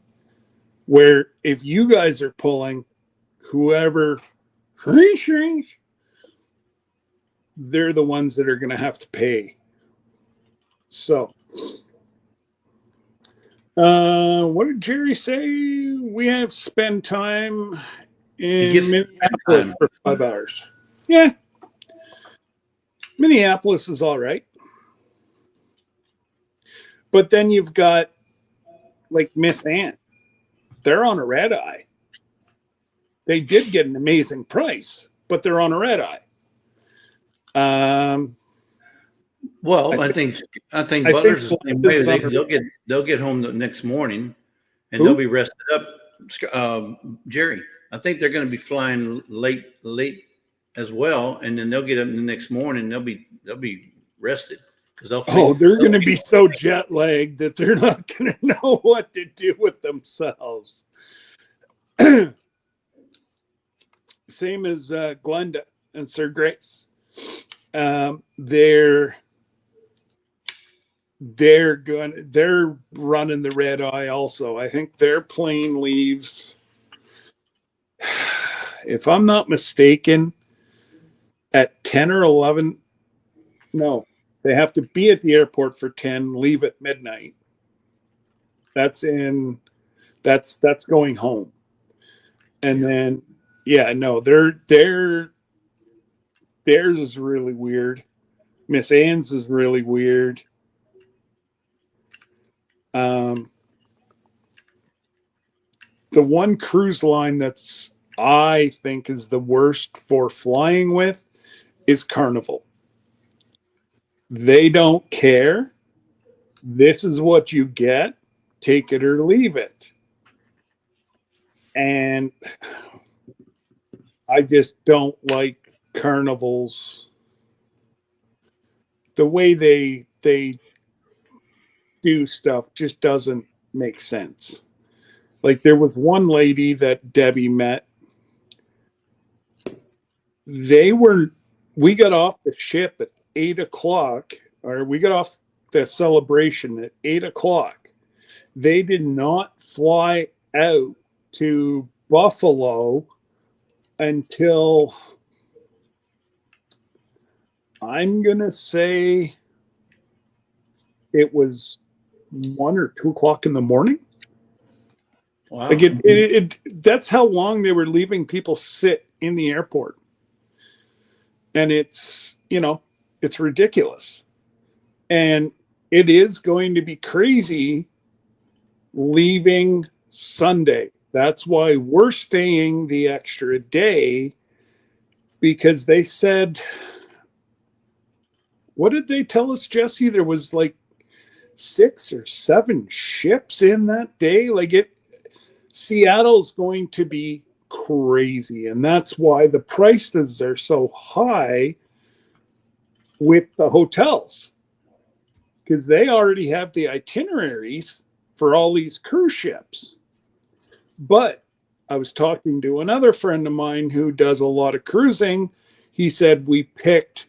Where if you guys are pulling, whoever, they're the ones that are going to have to pay. So, what did Jerry say? We have spent time in Minneapolis for 5 hours. Yeah. Minneapolis is all right. But then you've got like Miss Ann, they're on a red eye. They did get an amazing price, but they're on a red eye. Well, I think Butler's the same way. They'll get home the next morning, and they'll be rested up. Jerry, I think they're going to be flying late as well, and then they'll get up the next morning. They'll be rested because they're going to be so jet lagged that they're not going to know what to do with themselves. Same as Glenda and Sir Grace. They're running the red eye also. I think their plane leaves, if I'm not mistaken, at 10 or 11. No, they have to be at the airport for 10, leave at midnight. That's going home. And then theirs is really weird. Miss Ann's is really weird. The one cruise line that's I think is the worst for flying with is Carnival. They don't care. This is what you get. Take it or leave it. And I just don't like Carnival's, the way they do stuff just doesn't make sense. Like, there was one lady that Debbie met. We got off the ship at 8:00, or we got off the celebration at 8:00. They did not fly out to Buffalo until, I'm going to say, it was 1 or 2 o'clock in the morning. Wow. Like that's how long they were leaving people sit in the airport. And it's ridiculous. And it is going to be crazy leaving Sunday. That's why we're staying the extra day, because they said, what did they tell us, Jesse? There was like 6 or 7 ships in that day. Seattle's going to be crazy. And that's why the prices are so high with the hotels, because they already have the itineraries for all these cruise ships. But I was talking to another friend of mine who does a lot of cruising. He said we picked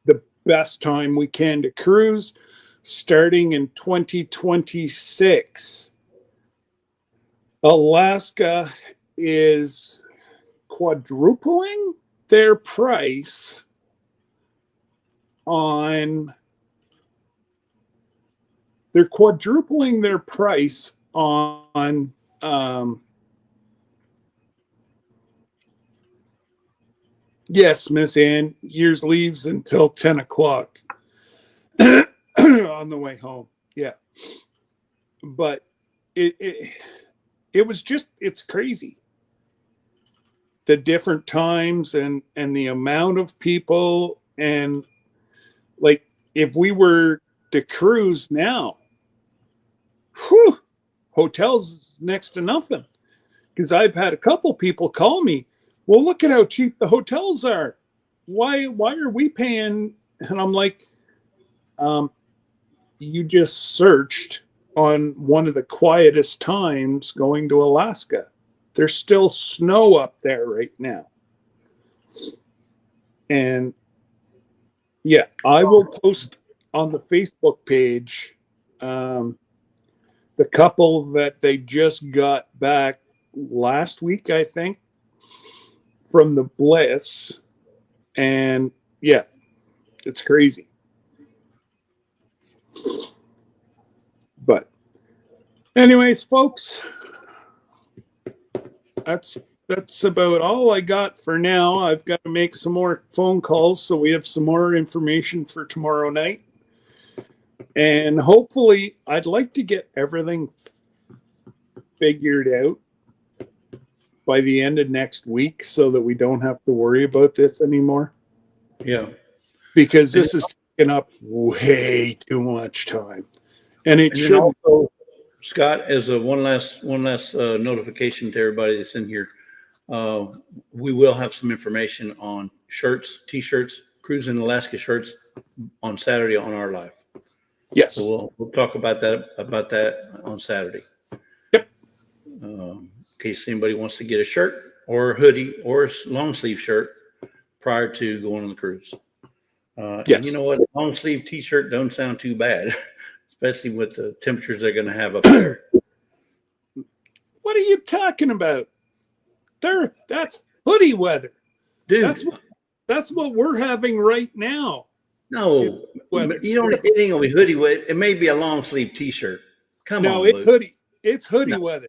the best time we can to cruise, starting in 2026. Alaska is quadrupling their price on yes, Miss Ann, yours leaves until 10 o'clock on the way home. Yeah. But it was just, it's crazy. The different times and the amount of people, and like, if we were to cruise now, hotels next to nothing. Because I've had a couple people call me, well, look at how cheap the hotels are. Why are we paying? And I'm like, you just searched on one of the quietest times going to Alaska. There's still snow up there right now. And yeah, I will post on the Facebook page the couple that they just got back last week, I think, from the Bliss. And yeah, it's crazy. But anyways, folks, that's about all I got for now. I've got to make some more phone calls so we have some more information for tomorrow night. And hopefully, I'd like to get everything figured out by the end of next week so that we don't have to worry about this anymore. Yeah. Because this is taking up way too much time. And it And then shouldn't. also, Scott, as a one last notification to everybody that's in here, we will have some information on shirts, T-shirts, Cruise in Alaska shirts on Saturday on our live. Yes. So we'll talk about that on Saturday. Yep. In case anybody wants to get a shirt or a hoodie or a long sleeve shirt prior to going on the cruise. Yes. And you know what? Long sleeve T-shirt don't sound too bad, especially with the temperatures they're going to have up there. What are you talking about? That's hoodie weather. Dude, That's what we're having right now. no, Weather. you don't. It ain't gonna be hoodie weather. It may be a long sleeve T-shirt. Come on, No, it's Luke. hoodie. It's hoodie No. weather.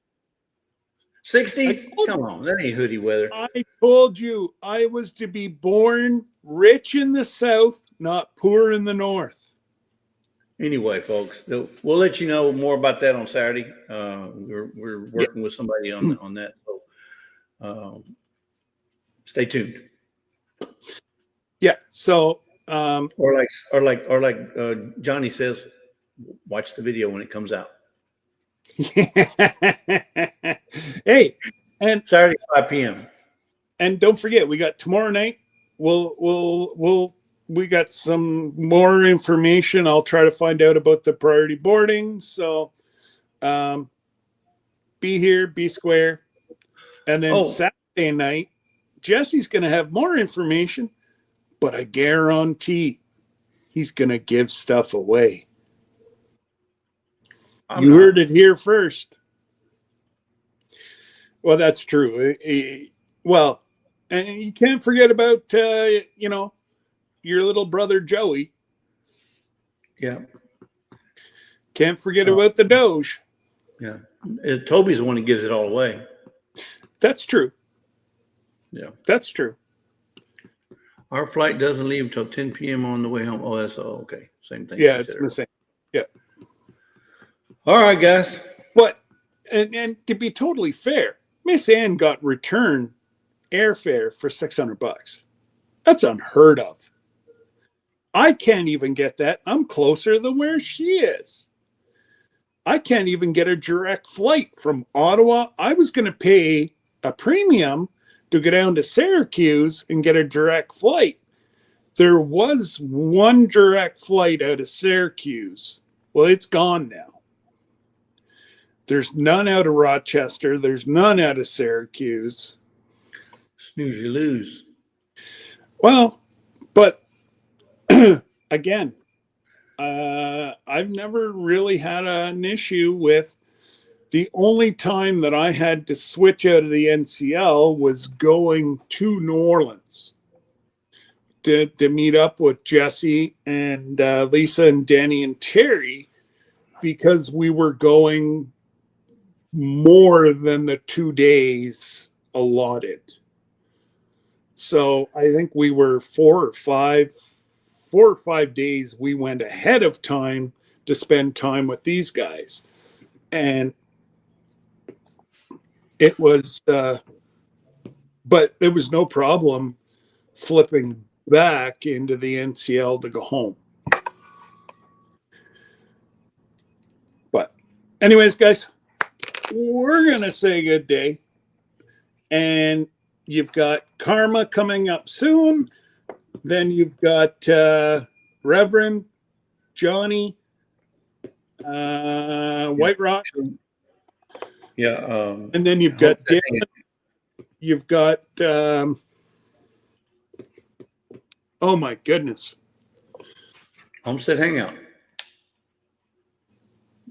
60s? Come on, that ain't hoodie weather. I told you I was to be born rich in the South, not poor in the North. Anyway, folks, we'll let you know more about that on Saturday. We're working with somebody on that. So stay tuned. Yeah. So Or like Johnny says, watch the video when it comes out. hey, and Saturday 5 p.m. And don't forget, we got tomorrow night. We got some more information. I'll try to find out about the priority boarding. So be here, be square. And then Saturday night, Jesse's going to have more information, but I guarantee he's going to give stuff away. You heard it here first. Well, that's true. Well, and you can't forget about, your little brother, Joey. Yeah. Can't forget about the Doge. Yeah. Toby's the one who gives it all away. That's true. Yeah. That's true. Our flight doesn't leave until 10 p.m. on the way home. Oh, that's okay. Same thing. Yeah, it's the same. Yeah. All right, guys. But, and to be totally fair, Miss Ann got return airfare for $600. That's unheard of. I can't even get that. I'm closer than where she is. I can't even get a direct flight from Ottawa. I was going to pay a premium to go down to Syracuse and get a direct flight. There was one direct flight out of Syracuse. Well, it's gone now. There's none out of Rochester. There's none out of Syracuse. Snooze, you lose. Well, but again, I've never really had an issue with. The only time that I had to switch out of the NCL was going to New Orleans to meet up with Jesse and Lisa and Danny and Terry, because we were going more than the 2 days allotted. So I think we were 4 or 5 days we went ahead of time to spend time with these guys. And it was, but there was no problem flipping back into the NCL to go home. But anyways, guys, we're going to say good day. And you've got Karma coming up soon. Then you've got Reverend Johnny, White Rock. Yeah. And then you've got Dylan. You've got, oh my goodness. Homestead Hangout.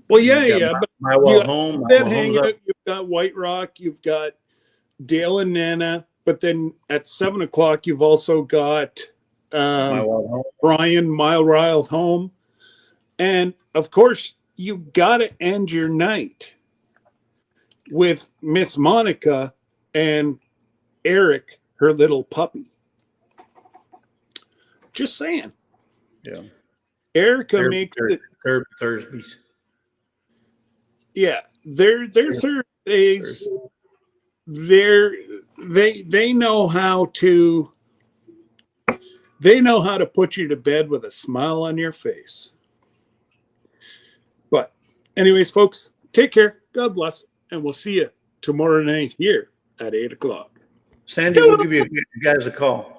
Well, yeah. But My Wild Home. Hangout, you've got White Rock. You've got Dale and Nana. But then at 7 o'clock, you've also got Brian, My Wild Home. And of course, you got to end your night with Miss Monica and Eric, her little puppy. Just saying. Yeah. Erica makes it. Thursdays. Yeah, they're Thursdays. They know how to put you to bed with a smile on your face. But anyways, folks, take care. God bless, and we'll see you tomorrow night here at 8:00. Sandy, we'll give you guys a call.